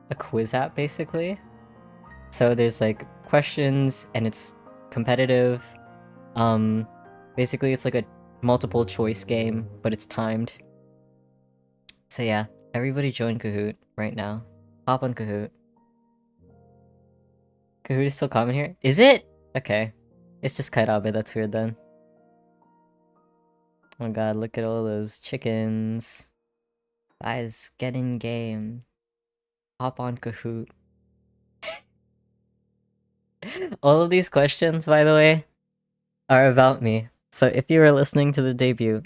Speaker 1: a quiz app basically. So there's like questions and it's competitive. Basically it's like a multiple choice game, but it's timed. So yeah, everybody join Kahoot right now. Hop on Kahoot. Kahoot is still common here? Is it? Okay. It's just Kairabe, that's weird then. Oh my god, look at all those chickens. Guys, get in game. Hop on Kahoot. All of these questions, by the way, are about me. So if you are listening to the debut,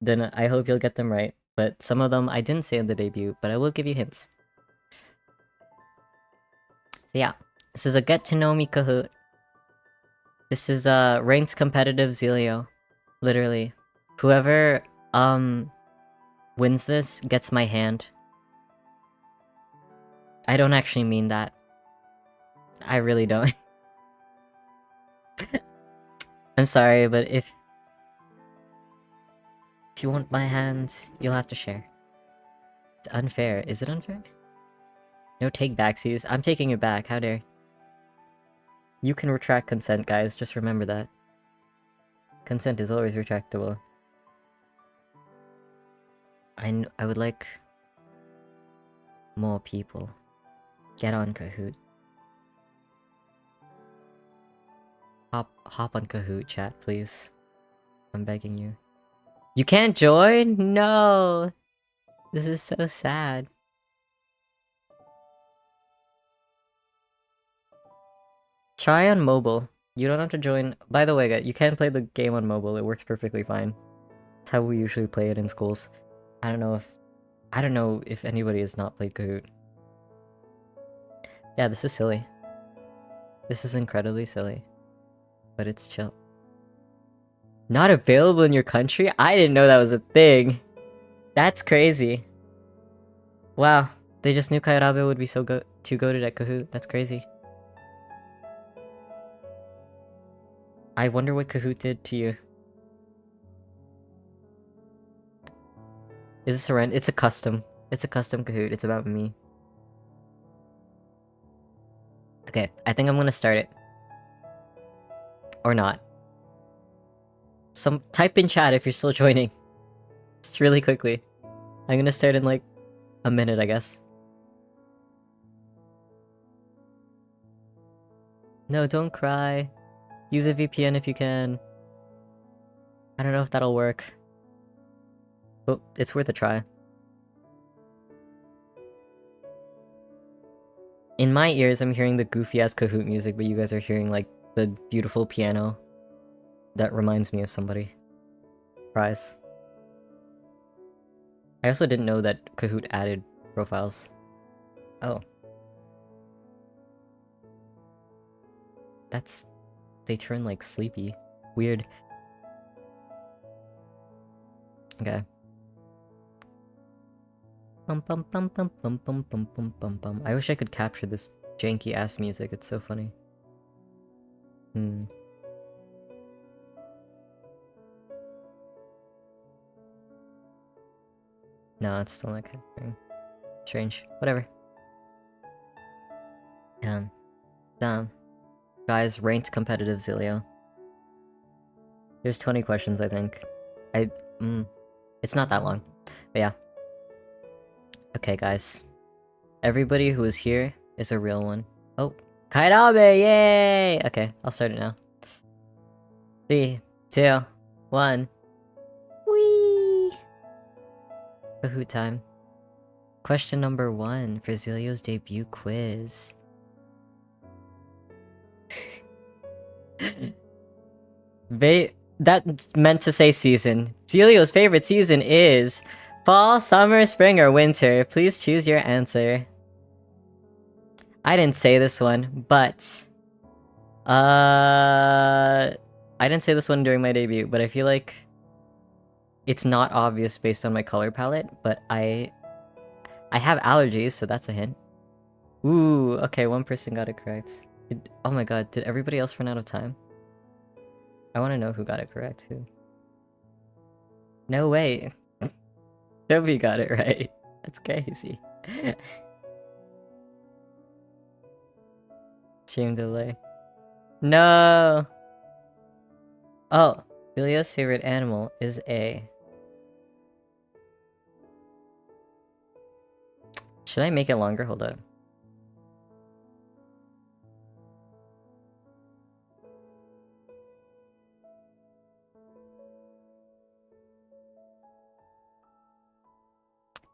Speaker 1: then I hope you'll get them right. But some of them I didn't say in the debut, but I will give you hints. So yeah, this is a get to know me Kahoot. This is a ranked competitive XILIYO. Literally. Whoever wins this gets my hand. I don't actually mean that. I really don't. I'm sorry, but if you want my hand, you'll have to share. It's unfair. Is it unfair? No take backsies. I'm taking it back. How dare. You can retract consent, guys. Just remember that. Consent is always retractable. I would like more people. Get on Kahoot. Hop on Kahoot, chat, please. I'm begging you. You can't join? No! This is so sad. Try on mobile. You don't have to join. By the way, guys, you can play the game on mobile. It works perfectly fine. It's how we usually play it in schools. I don't know if anybody has not played Kahoot. Yeah, this is silly. This is incredibly silly. But it's chill. Not available in your country? I didn't know that was a thing. That's crazy. Wow, they just knew Kairabe would be so too goated at Kahoot. That's crazy. I wonder what Kahoot did to you. Is this a rent? It's a custom. It's a custom Kahoot. It's about me. Okay, I think I'm gonna start it. Or not. Type in chat if you're still joining. Just really quickly. I'm gonna start in like a minute, I guess. No, don't cry. Use a VPN if you can. I don't know if that'll work. But it's worth a try. In my ears, I'm hearing the goofy-ass Kahoot music, but you guys are hearing like the beautiful piano. That reminds me of somebody. Surprise. I also didn't know that Kahoot added profiles. Oh. They turn like sleepy. Weird. Okay. Bum bum bum bum bum bum bum bum bum bum. I wish I could capture this janky ass music, it's so funny. No, it's still not capturing. Strange. Whatever. Damn. Guys, ranked competitive Xilio. There's 20 questions, I think. It's not that long. But yeah. Okay, guys. Everybody who is here is a real one. Oh, Kairabe! Yay! Okay, I'll start it now. 3, 2, 1. Whee! Kahoot time. Question number 1 for XILIYO'S debut quiz. That meant to say season. XILIYO'S favorite season is fall, summer, spring, or winter. Please choose your answer. I didn't say this one, but I didn't say this one during my debut, but I feel like it's not obvious based on my color palette, but I have allergies, so that's a hint. Ooh, okay, one person got it correct. Oh my god, did everybody else run out of time? I want to know who got it correct, too. No way. Toby got it right. That's crazy. Stream delay. No! Oh, XILIYO'S favorite animal is a... Should I make it longer? Hold up.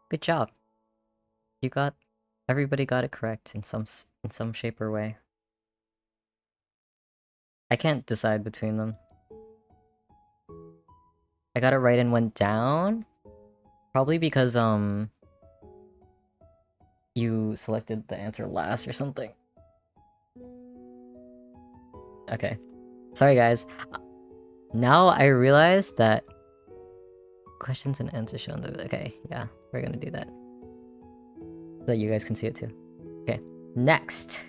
Speaker 1: Good job. Everybody got it correct in some shape or way. I can't decide between them. I got it right and went down? Probably because, you selected the answer last or something. Okay. Sorry, guys. Now I realize that questions and answers shown. Okay, yeah, we're gonna do that. So that you guys can see it too. Okay, next.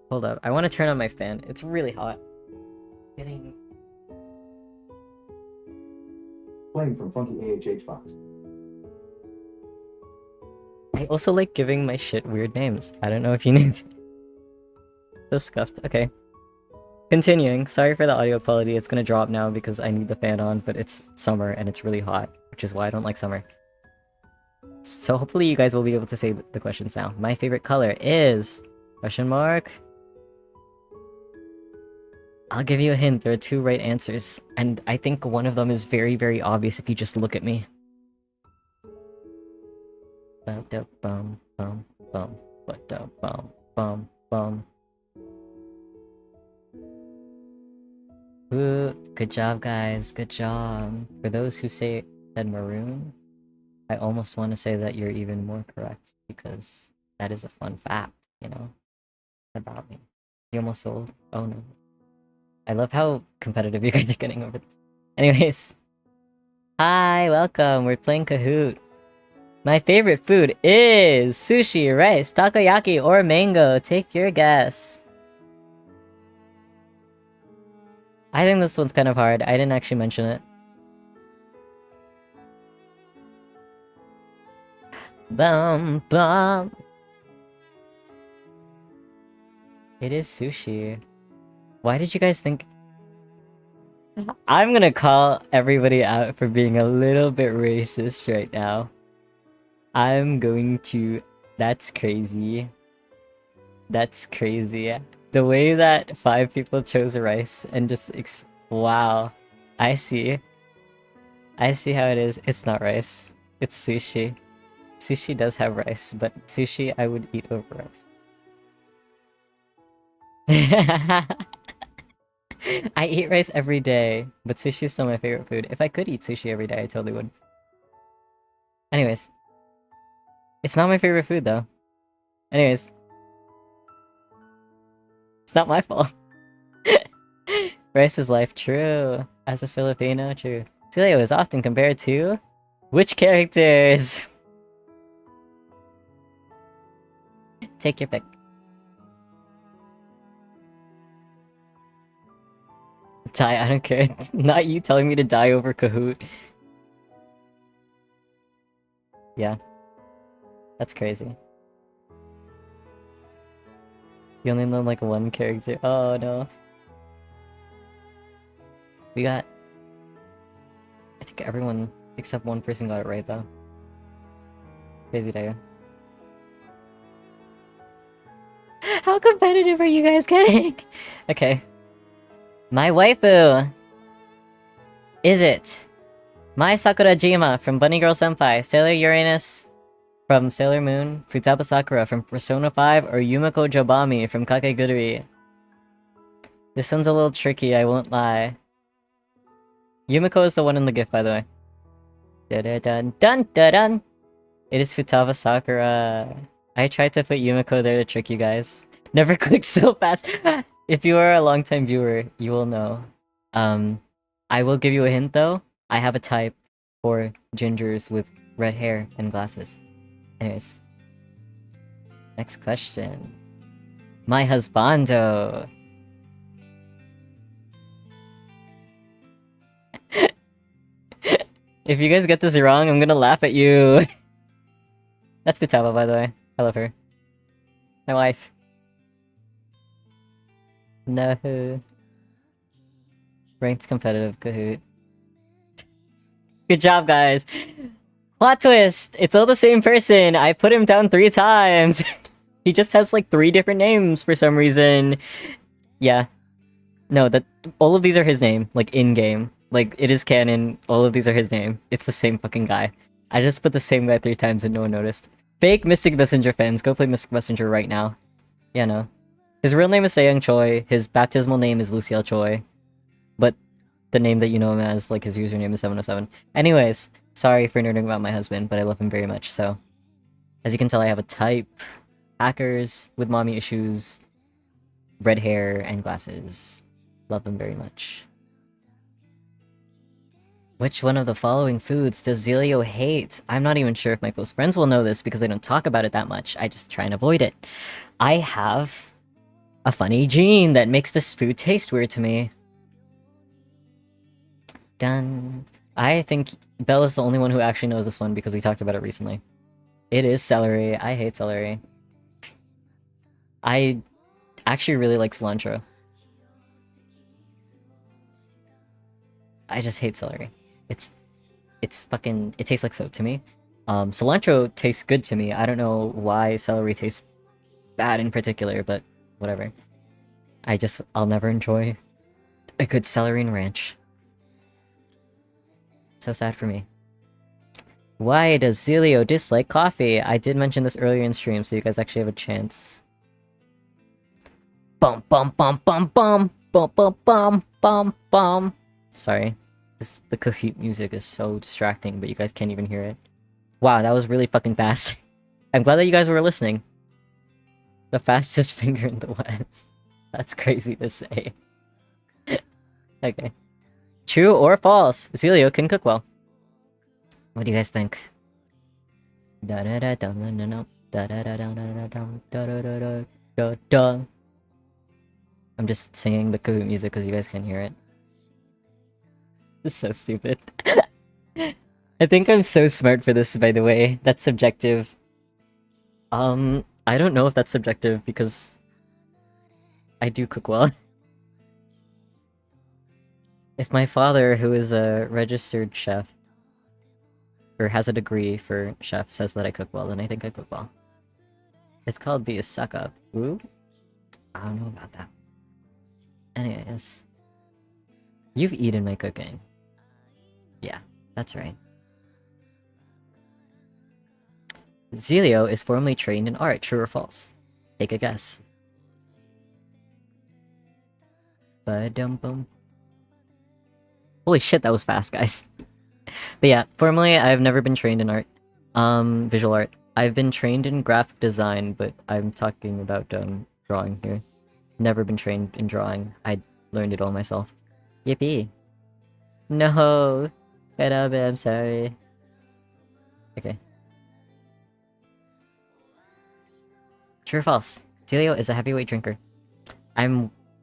Speaker 1: Hold up, I want to turn on my fan. It's really hot.
Speaker 2: Playing from funky AHH box.
Speaker 1: I also like giving my shit weird names. I don't know if you knew. So scuffed. Okay. Continuing. Sorry for the audio quality. It's gonna drop now because I need the fan on, but it's summer and it's really hot, which is why I don't like summer. So hopefully you guys will be able to say the questions now. My favorite color is... Question mark? I'll give you a hint. There are 2 right answers, and I think one of them is very, very obvious if you just look at me. Bum bum bum bum bum bum. Ooh, good job, guys. Good job. For those who said maroon, I almost want to say that you're even more correct because that is a fun fact, you know, about me. You almost sold. Oh no. I love how competitive you guys are getting over this. Anyways. Hi, welcome. We're playing Kahoot. My favorite food is sushi, rice, takoyaki, or mango. Take your guess. I think this one's kind of hard. I didn't actually mention it. Bum bum. It is sushi. Why did you guys think? I'm gonna call everybody out for being a little bit racist right now. I'm going to. That's crazy. That's crazy. The way that 5 people chose rice and just wow. I see. I see how it is. It's not rice. It's sushi. Sushi does have rice, but sushi I would eat over rice. I eat rice every day, but sushi is still my favorite food. If I could eat sushi every day, I totally would. Anyways. It's not my favorite food, though. Anyways. It's not my fault. Rice is life, true. As a Filipino, true. XILIYO is often compared to... Which characters? Take your pick. Die, I don't care. Not you telling me to die over Kahoot. Yeah. That's crazy. You only know like one character. Oh no. We got... I think everyone except one person got it right though. Crazy day. How competitive are you guys getting? Okay. My waifu! Is it Mai Sakurajima from Bunny Girl Senpai, Sailor Uranus from Sailor Moon, Futaba Sakura from Persona 5, or Yumiko Jobami from Kakegurui? This one's a little tricky, I won't lie. Yumiko is the one in the GIF, by the way. Dun-dun-dun-dun-dun! It is Futaba Sakura. I tried to put Yumiko there to trick you guys. Never clicked so fast. If you are a longtime viewer, you will know. I will give you a hint though. I have a type for gingers with red hair and glasses. Anyways. Next question. My husbando. If you guys get this wrong, I'm gonna laugh at you. That's Futaba, by the way. I love her. My wife. No. Ranked competitive, Kahoot. Good job, guys. Plot twist! It's all the same person. I put him down 3 times. He just has like 3 different names for some reason. Yeah. No, all of these are his name, like in-game. Like, it is canon, all of these are his name. It's the same fucking guy. I just put the same guy 3 times and no one noticed. Fake Mystic Messenger fans, go play Mystic Messenger right now. Yeah, no. His real name is Seyoung Choi, his baptismal name is Luciel Choi. But the name that you know him as, like his username is 707. Anyways, sorry for nerding about my husband, but I love him very much, so... As you can tell, I have a type. Hackers with mommy issues. Red hair and glasses. Love him very much. Which one of the following foods does XILIYO hate? I'm not even sure if my close friends will know this because they don't talk about it that much. I just try and avoid it. I have a funny gene that makes this food taste weird to me. Done. I think Bella's the only one who actually knows this one because we talked about it recently. It is celery. I hate celery. I actually really like cilantro. I just hate celery. It's fucking... It tastes like soap to me. Cilantro tastes good to me. I don't know why celery tastes bad in particular, but whatever. I'll never enjoy a good celery and ranch. So sad for me. Why does XILIYO dislike coffee? I did mention this earlier in stream, so you guys actually have a chance. Bum bum bum bum bum bum bum bum bum bum. Sorry. The Kahoot music is so distracting, but you guys can't even hear it. Wow, that was really fucking fast. I'm glad that you guys were listening. The fastest finger in the West. That's crazy to say. Okay. True or false? XILIYO can cook well. What do you guys think? I'm just singing the Kahoot music because you guys can't hear it. This is so stupid. I think I'm so smart for this, by the way. That's subjective. I don't know if that's subjective because I do cook well. If my father, who is a registered chef, or has a degree for chef, says that I cook well, then I think I cook well. It's called be a suck up. Ooh? I don't know about that. Anyways. You've eaten my cooking. Yeah, that's right. XILIYO is formally trained in art, true or false? Take a guess. Ba-dum-bum. Holy shit, that was fast, guys. But yeah, formally, I've never been trained in art. Visual art. I've been trained in graphic design, but I'm talking about, drawing here. Never been trained in drawing. I learned it all myself. Yippee! No! Karabe, I'm sorry. Okay. True or false? XILIYO is a heavyweight drinker.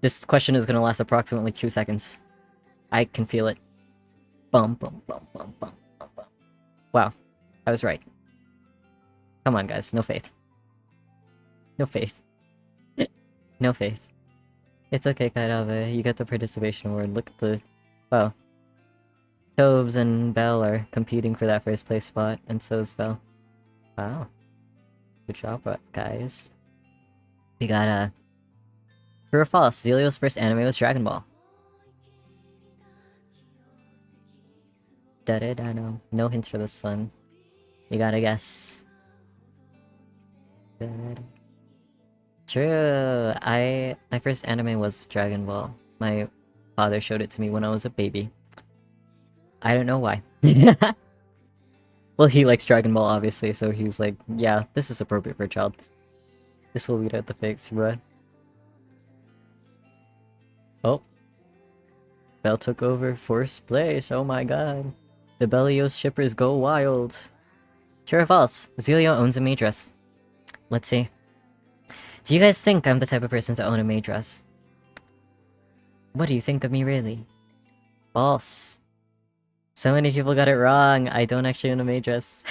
Speaker 1: This question is gonna last approximately 2 seconds. I can feel it. Bum bum bum bum bum bum bum. Wow. I was right. Come on, guys. No faith. No faith. No faith. It's okay, Kairabe. You get the participation award. Look at the... Wow. Tobes and Bell are competing for that first place spot, and so is Bell. Wow. Good job, guys. We got, True or false? XILIYO'S first anime was Dragon Ball. Da-da-da, no. No hints for this one. You gotta guess. Da-da-da. True! My first anime was Dragon Ball. My father showed it to me when I was a baby. I don't know why. Well, he likes Dragon Ball, obviously, so he's like, yeah, this is appropriate for a child. This will weed out the fakes, bruh. Oh. Bell took over first place, oh my god. The Bellios shippers go wild. True or false? XILIYO owns a maid dress. Let's see. Do you guys think I'm the type of person to own a maid dress? What do you think of me, really? False. So many people got it wrong. I don't actually own a maid dress.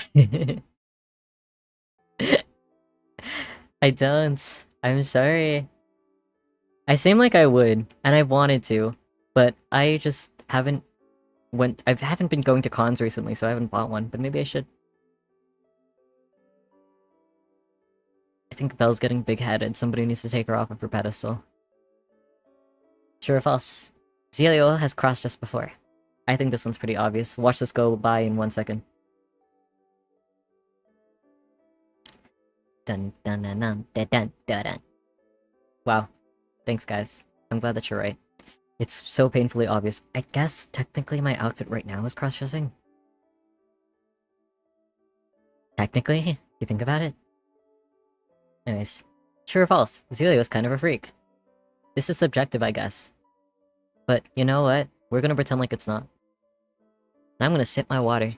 Speaker 1: I don't. I'm sorry. I seem like I would, and I wanted to, but I just haven't I haven't been going to cons recently, so I haven't bought one, but maybe I should. I think Belle's getting big-headed. Somebody needs to take her off of her pedestal. True or false? XILIYO has crossed us before. I think this one's pretty obvious. Watch this go by in 1 second. Dun dun dun dun dun dun dun dun. Wow. Thanks, guys. I'm glad that you're right. It's so painfully obvious. I guess technically my outfit right now is cross-dressing. Technically, if you think about it. Anyways. True or false? XILIYO is kind of a freak. This is subjective, I guess. But you know what? We're gonna pretend like it's not. And I'm gonna sip my water.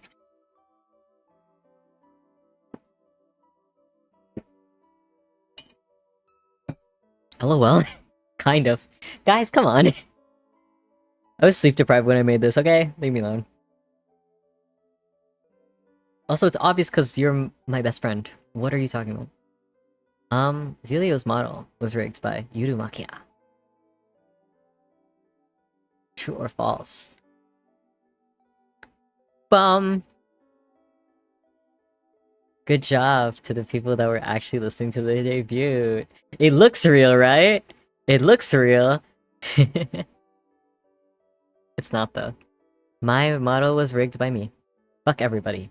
Speaker 1: LOL? Kind of. Guys, come on. I was sleep deprived when I made this, okay? Leave me alone. Also, it's obvious because you're my best friend. What are you talking about? XILIYO's model was rigged by Yurumakia. True or false? Bum! Good job to the people that were actually listening to the debut. It looks real, right? It looks real. It's not, though. My model was rigged by me. Fuck everybody.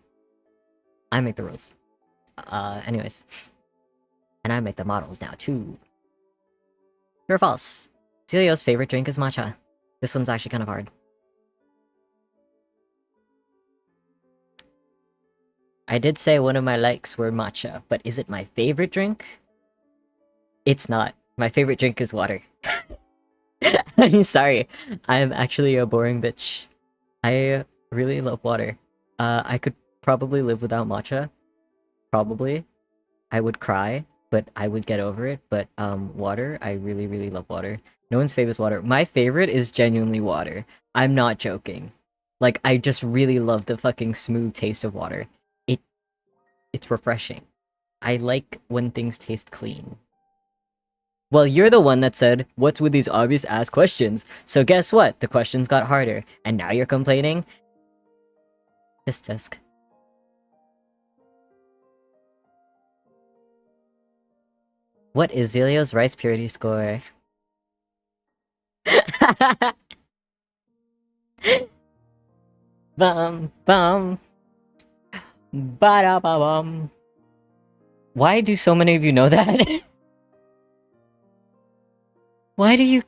Speaker 1: I make the rules. Anyways. And I make the models now, too. True or false? XILIYO's favorite drink is matcha. This one's actually kind of hard. I did say one of my likes were matcha, but is it my favorite drink? It's not. My favorite drink is water. I'm sorry. I'm actually a boring bitch. I really love water. I could probably live without matcha. Probably. I would cry, but I would get over it. But, water, I really, really love water. No one's favorite is water. My favorite is genuinely water. I'm not joking. Like, I just really love the fucking smooth taste of water. It's refreshing. I like when things taste clean. Well, you're the one that said, what's with these obvious ass questions? So guess what? The questions got harder, and now you're complaining? Tisk tisk. What is XILIYO'S rice purity score? Bum bum. Ba-da-ba-bum. Why do so many of you know that? Why do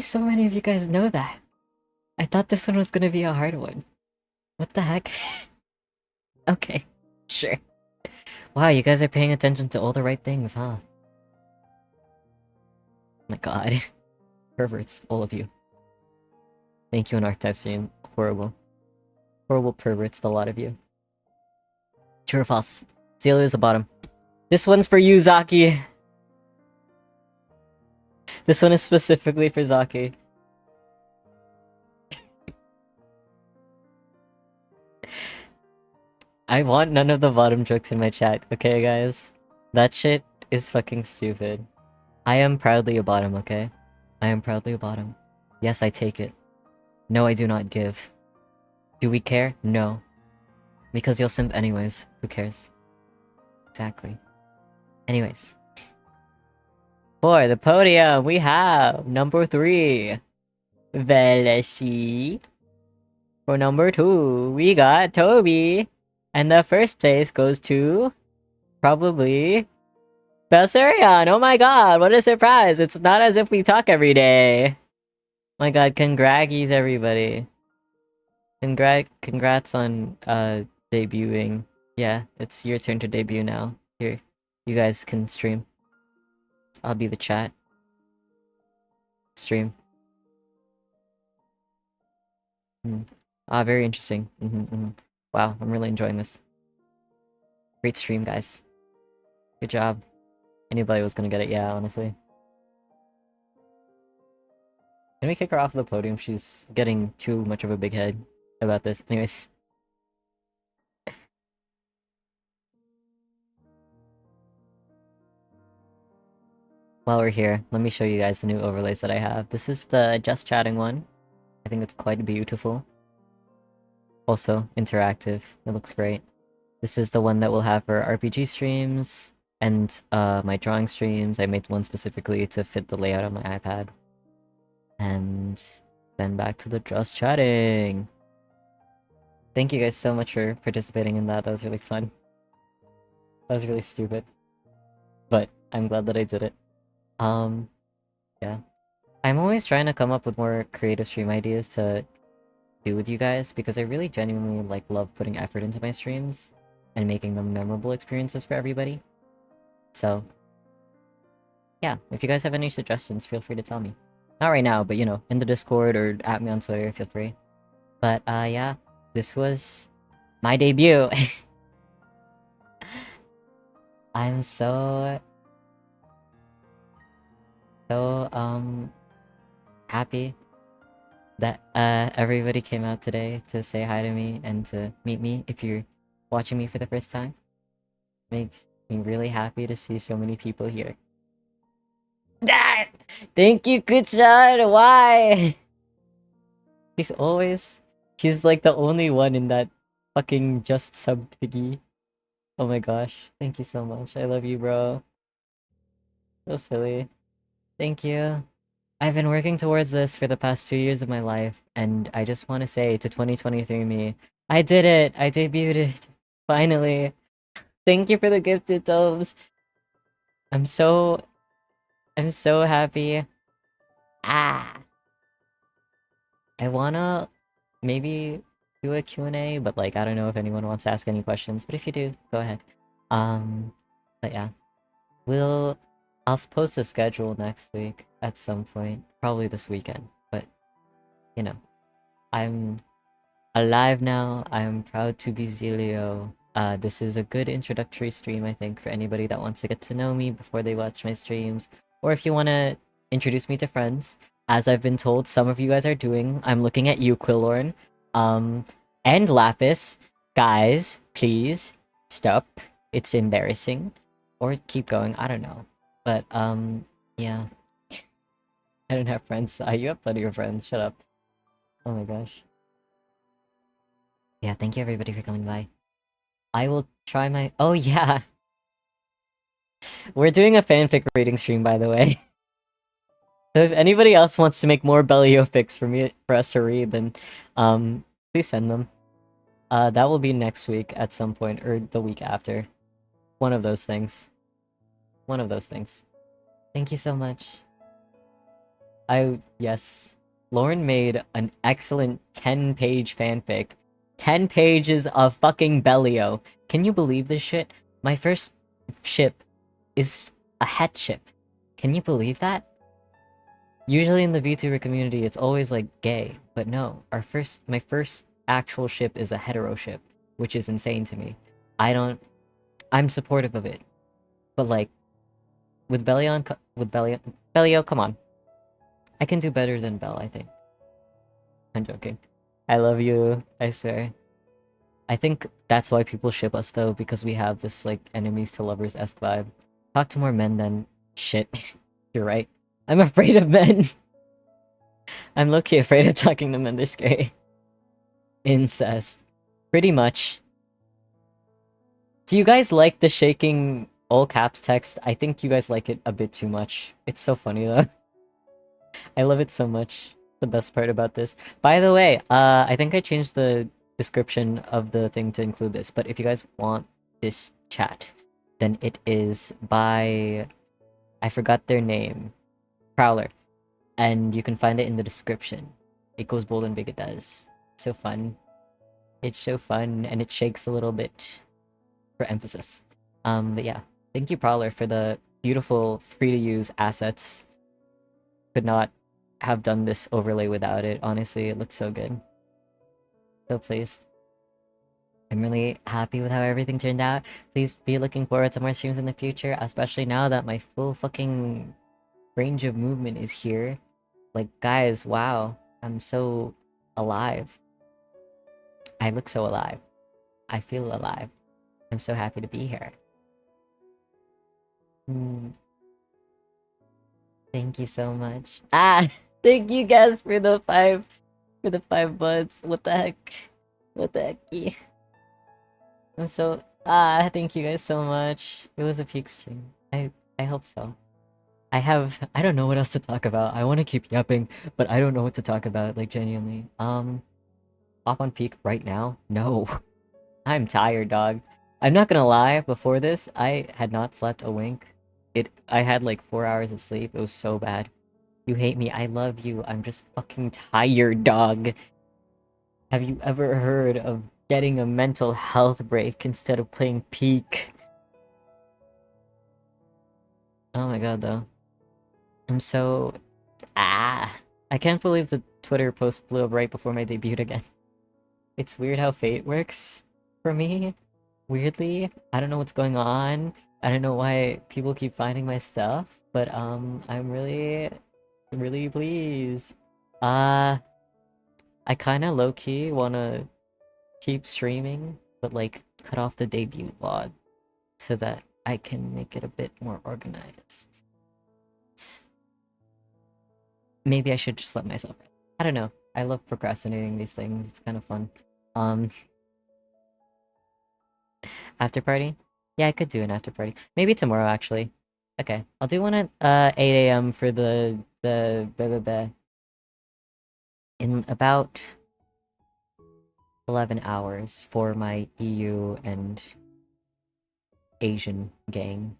Speaker 1: so many of you guys know that? I thought this one was gonna be a hard one. What the heck? Okay, sure. Wow, you guys are paying attention to all the right things, huh? My god. Perverts, all of you. Thank you, an archetype stream. Horrible. Horrible perverts, the lot of you. True or false? Zelia is the bottom. This one's for you, Zaki. This one is specifically for Zaki. I want none of the bottom jokes in my chat, okay, guys? That shit is fucking stupid. I am proudly a bottom, okay? I am proudly a bottom. Yes, I take it. No, I do not give. Do we care? No. Because you'll simp anyways. Who cares? Exactly. Anyways. For the podium, we have number 3, Velesi. For number 2, we got Toby. And the first place goes to... probably... Belserion! Oh my god, what a surprise! It's not as if we talk every day! My god, congraggies everybody. Congrats on, debuting. Yeah, it's your turn to debut now. Here, you guys can stream. I'll be the chat. Stream. Ah, very interesting. Wow, I'm really enjoying this. Great stream, guys. Good job. Anybody was gonna get it, yeah, honestly. Can we kick her off the podium? She's getting too much of a big head about this. Anyways. While we're here, let me show you guys the new overlays that I have. This is the just chatting one. I think it's quite beautiful. Also, interactive. It looks great. This is the one that we'll have for RPG streams and my drawing streams. I made one specifically to fit the layout on my iPad. And then back to the just chatting. Thank you guys so much for participating in that. That was really fun. That was really stupid. But I'm glad that I did it. Yeah. I'm always trying to come up with more creative stream ideas to do with you guys because I really genuinely love putting effort into my streams and making them memorable experiences for everybody. So, yeah, if you guys have any suggestions, feel free to tell me. Not right now, but you know, in the Discord or at me on Twitter, feel free. But yeah, this was my debut. I'm so happy that everybody came out today to say hi to me and to meet me. If you're watching me for the first time, makes me really happy to see so many people here. Thank you, Kuchan. Why? He's like the only one in that fucking just sub thingy. Oh my gosh, thank you so much. I love you, bro. So silly. Thank you. I've been working towards this for the past 2 years of my life, and I just want to say to 2023 me, I did it! I debuted! Finally! Thank you for the gifted domes! I'm so happy. Ah! I wanna maybe do a Q&A, but I don't know if anyone wants to ask any questions, but if you do, go ahead. But yeah. I'll post a schedule next week at some point. Probably this weekend. But, you know. I'm alive now. I'm proud to be XILIYO. This is a good introductory stream, I think, for anybody that wants to get to know me before they watch my streams. Or if you want to introduce me to friends. As I've been told some of you guys are doing. I'm looking at you, Quillorn. And Lapis. Guys, please, stop. it's embarrassing, or keep going. I don't know, but yeah. I don't have friends. You have plenty of friends. Shut up. Oh my gosh. Yeah, thank you everybody for coming by. I will try my. Oh yeah, we're doing a fanfic reading stream, by the way. So if anybody else wants to make more Bellio fics for us to read, then please send them. That will be next week at some point, or the week after. One of those things. One of those things. Thank you so much. Yes. Lauren made an excellent 10-page fanfic. 10 pages of fucking Bellio. Can you believe this shit? My first ship is a het ship. Can you believe that? Usually in the VTuber community, it's always like gay, but no. My first actual ship is a hetero ship, which is insane to me. I'm supportive of it, but like with Bellio, come on. I can do better than Belle, I think. I'm joking. I love you, I swear. I think that's why people ship us though, because we have this like enemies to lovers-esque vibe. Talk to more men then. Shit. You're right. I'm afraid of men. I'm low-key afraid of talking to men, they're scary. Incest. Pretty much. Do you guys like the shaking all caps text? I think you guys like it a bit too much. It's so funny though. I love it so much. The best part about this. By the way, I think I changed the description of the thing to include this, but if you guys want this chat, then it is by... I forgot their name. Prowler. And you can find it in the description. It goes bold and big, it does. So fun. It's so fun, and it shakes a little bit for emphasis. But yeah. Thank you, Prowler, for the beautiful free-to-use assets. Could not have done this overlay without it. Honestly, it looks so good. So pleased. I'm really happy with how everything turned out. Please be looking forward to more streams in the future, especially now that my full fucking range of movement is here. Like, guys, wow. I'm so alive. I look so alive. I feel alive. I'm so happy to be here. Thank you so much. Thank you guys for the 5 months. What the heck? What the heck? I'm so thank you guys so much. It was a peak stream. I hope so. I don't know what else to talk about. I want to keep yapping, but I don't know what to talk about, like genuinely. Hop on peak right now? No. I'm tired, dog. I'm not gonna lie, before this, I had not slept a wink. I had like 4 hours of sleep. It was so bad. You hate me. I love you. I'm just fucking tired, dog. Have you ever heard of getting a mental health break instead of playing Peak? Oh my god, though. I'm so... I can't believe the Twitter post blew up right before my debut again. It's weird how fate works for me. Weirdly. I don't know what's going on. I don't know why people keep finding my stuff, but I'm really, really pleased. I kinda low-key wanna keep streaming, but like cut off the debut vlog so that I can make it a bit more organized. Maybe I should just let myself. I don't know. I love procrastinating these things. It's kind of fun. After party? Yeah, I could do an after party. Maybe tomorrow, actually. Okay, I'll do one at 8 a.m. for the in about 11 hours for my EU and Asian gang.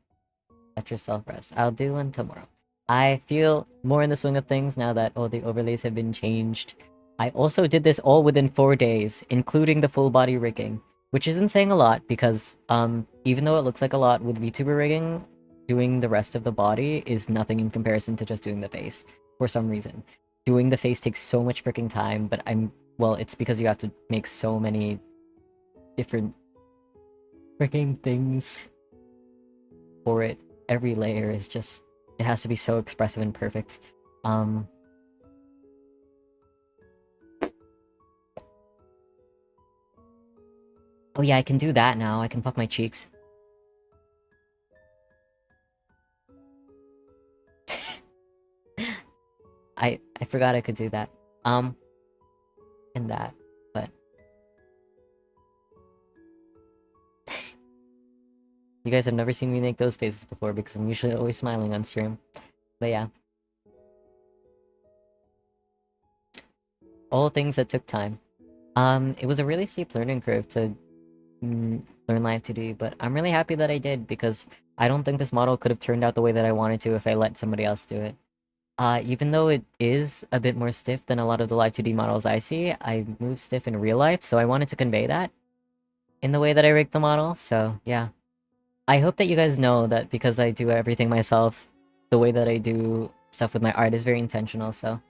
Speaker 1: Let yourself rest. I'll do one tomorrow. I feel more in the swing of things now that all the overlays have been changed. I also did this all within 4 days, including the full body rigging, which isn't saying a lot because even though it looks like a lot with VTuber rigging, doing the rest of the body is nothing in comparison to just doing the face for some reason. Doing the face takes so much freaking time, but well, it's because you have to make so many different freaking things for it. Every layer is just, it has to be so expressive and perfect. Oh yeah, I can do that now. I can puff my cheeks. I forgot I could do that. And that, but you guys have never seen me make those faces before because I'm usually always smiling on stream. But yeah. All things that took time. It was a really steep learning curve to learn live 2D, but I'm really happy that I did because I don't think this model could have turned out the way that I wanted to if I let somebody else do it. Even though it is a bit more stiff than a lot of the live 2D models I see, I move stiff in real life, so I wanted to convey that in the way that I rigged the model, so yeah. I hope that you guys know that because I do everything myself, the way that I do stuff with my art is very intentional, so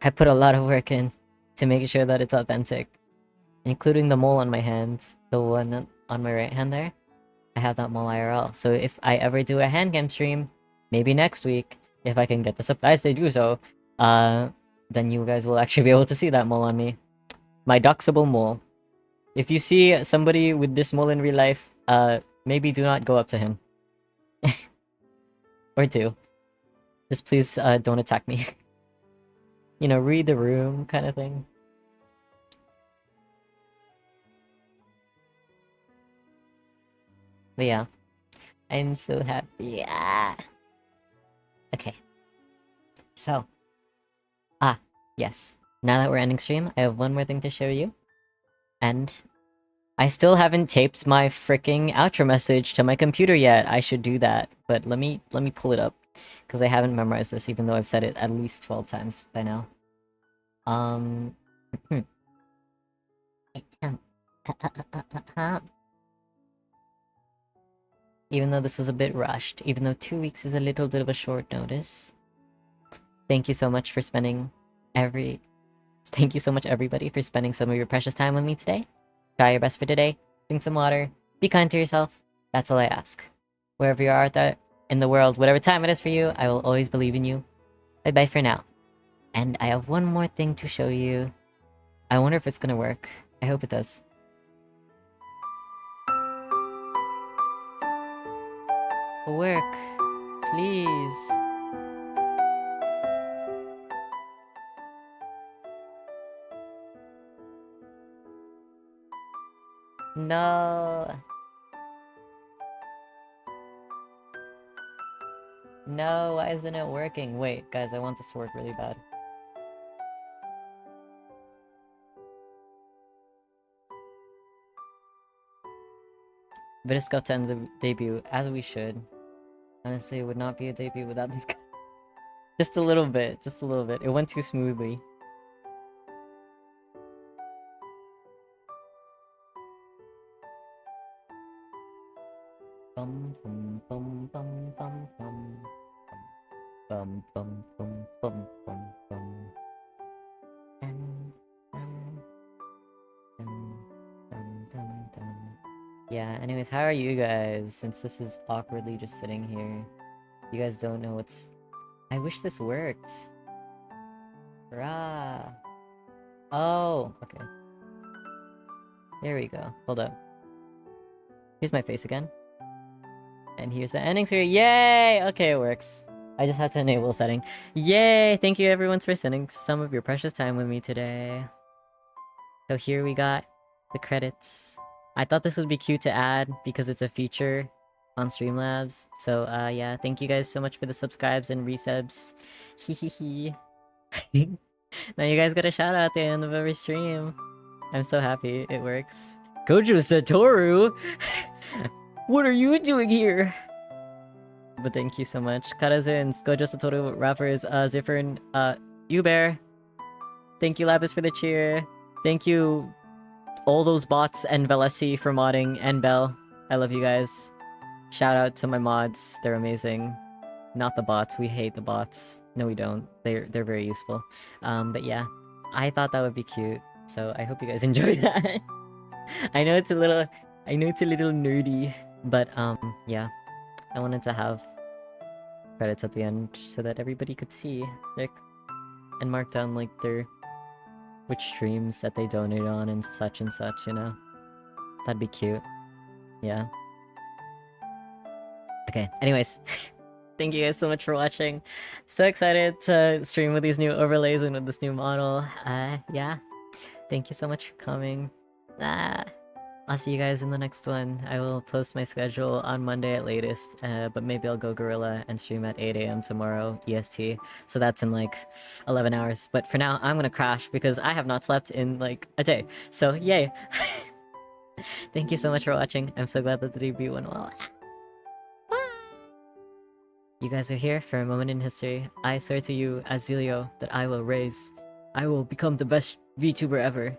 Speaker 1: I put a lot of work in to make sure that it's authentic, including the mole on my hand, the one on my right hand there. I have that mole IRL, so if I ever do a handcam stream, maybe next week, if I can get the supplies to do so, then you guys will actually be able to see that mole on me. My doxable mole. If you see somebody with this mole in real life, maybe do not go up to him. Or two. Just please, don't attack me. You know, read the room kind of thing. But yeah. I'm so happy. Yeah. Okay. So. Yes. Now that we're ending stream, I have one more thing to show you. And I still haven't taped my freaking outro message to my computer yet. I should do that. But let me pull it up. Because I haven't memorized this, even though I've said it at least 12 times by now. Even though this was a bit rushed, even though 2 weeks is a little bit of a short notice. Thank you so much for spending Thank you so much, everybody, for spending some of your precious time with me today. Try your best for today. Drink some water. Be kind to yourself. That's all I ask. Wherever you are in the world, whatever time it is for you, I will always believe in you. Bye-bye for now. And I have one more thing to show you. I wonder if it's gonna work. I hope it does. Work. Please. No. No, why isn't it working? Wait, guys, I want this to work really bad. But it's got to end the debut, as we should. Honestly, it would not be a debut without these guys. Just a little bit, just a little bit. It went too smoothly. Bum bum bum bum bum bum bum bum bum bum bum bum. Yeah, anyways, how are you guys? Since this is awkwardly just sitting here. You guys don't know what's... I wish this worked. Rah. Oh, okay. There we go. Hold up. Here's my face again. And here's the ending screen. Yay! Okay, it works. I just had to enable setting. Yay! Thank you everyone for spending some of your precious time with me today. So here we got the credits. I thought this would be cute to add because it's a feature on Streamlabs. So yeah, thank you guys so much for the subscribes and resubs. Hehehe. Now you guys got a shout out at the end of every stream. I'm so happy it works. Gojo Satoru! What are you doing here? But thank you so much. Karazins, Gojo Satoru, rappers, Ziffern, Uber. Thank you, Lapis, for the cheer. Thank you, all those bots and Velesi for modding, and Bell. I love you guys. Shout out to my mods. They're amazing. Not the bots. We hate the bots. No, we don't. They're very useful. But yeah, I thought that would be cute. So I hope you guys enjoyed that. I know it's a little nerdy, but yeah, I wanted to have credits at the end so that everybody could see, like, and mark down like which streams that they donate on and such, you know? That'd be cute. Yeah. Okay, anyways. Thank you guys so much for watching. So excited to stream with these new overlays and with this new model. Yeah. Thank you so much for coming. I'll see you guys in the next one. I will post my schedule on Monday at latest, but maybe I'll go gorilla and stream at 8 a.m. tomorrow EST. So that's in like 11 hours. But for now, I'm gonna crash because I have not slept in like a day. So yay! Thank you so much for watching. I'm so glad that the debut went well. You guys are here for a moment in history. I swear to you, as XILIYO, that I will raise. I will become the best VTuber ever.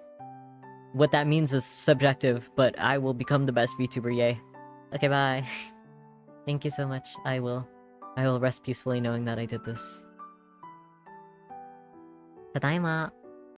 Speaker 1: What that means is subjective, but I will become the best VTuber, yay. Okay, bye. Thank you so much. I will rest peacefully knowing that I did this. Tadaima!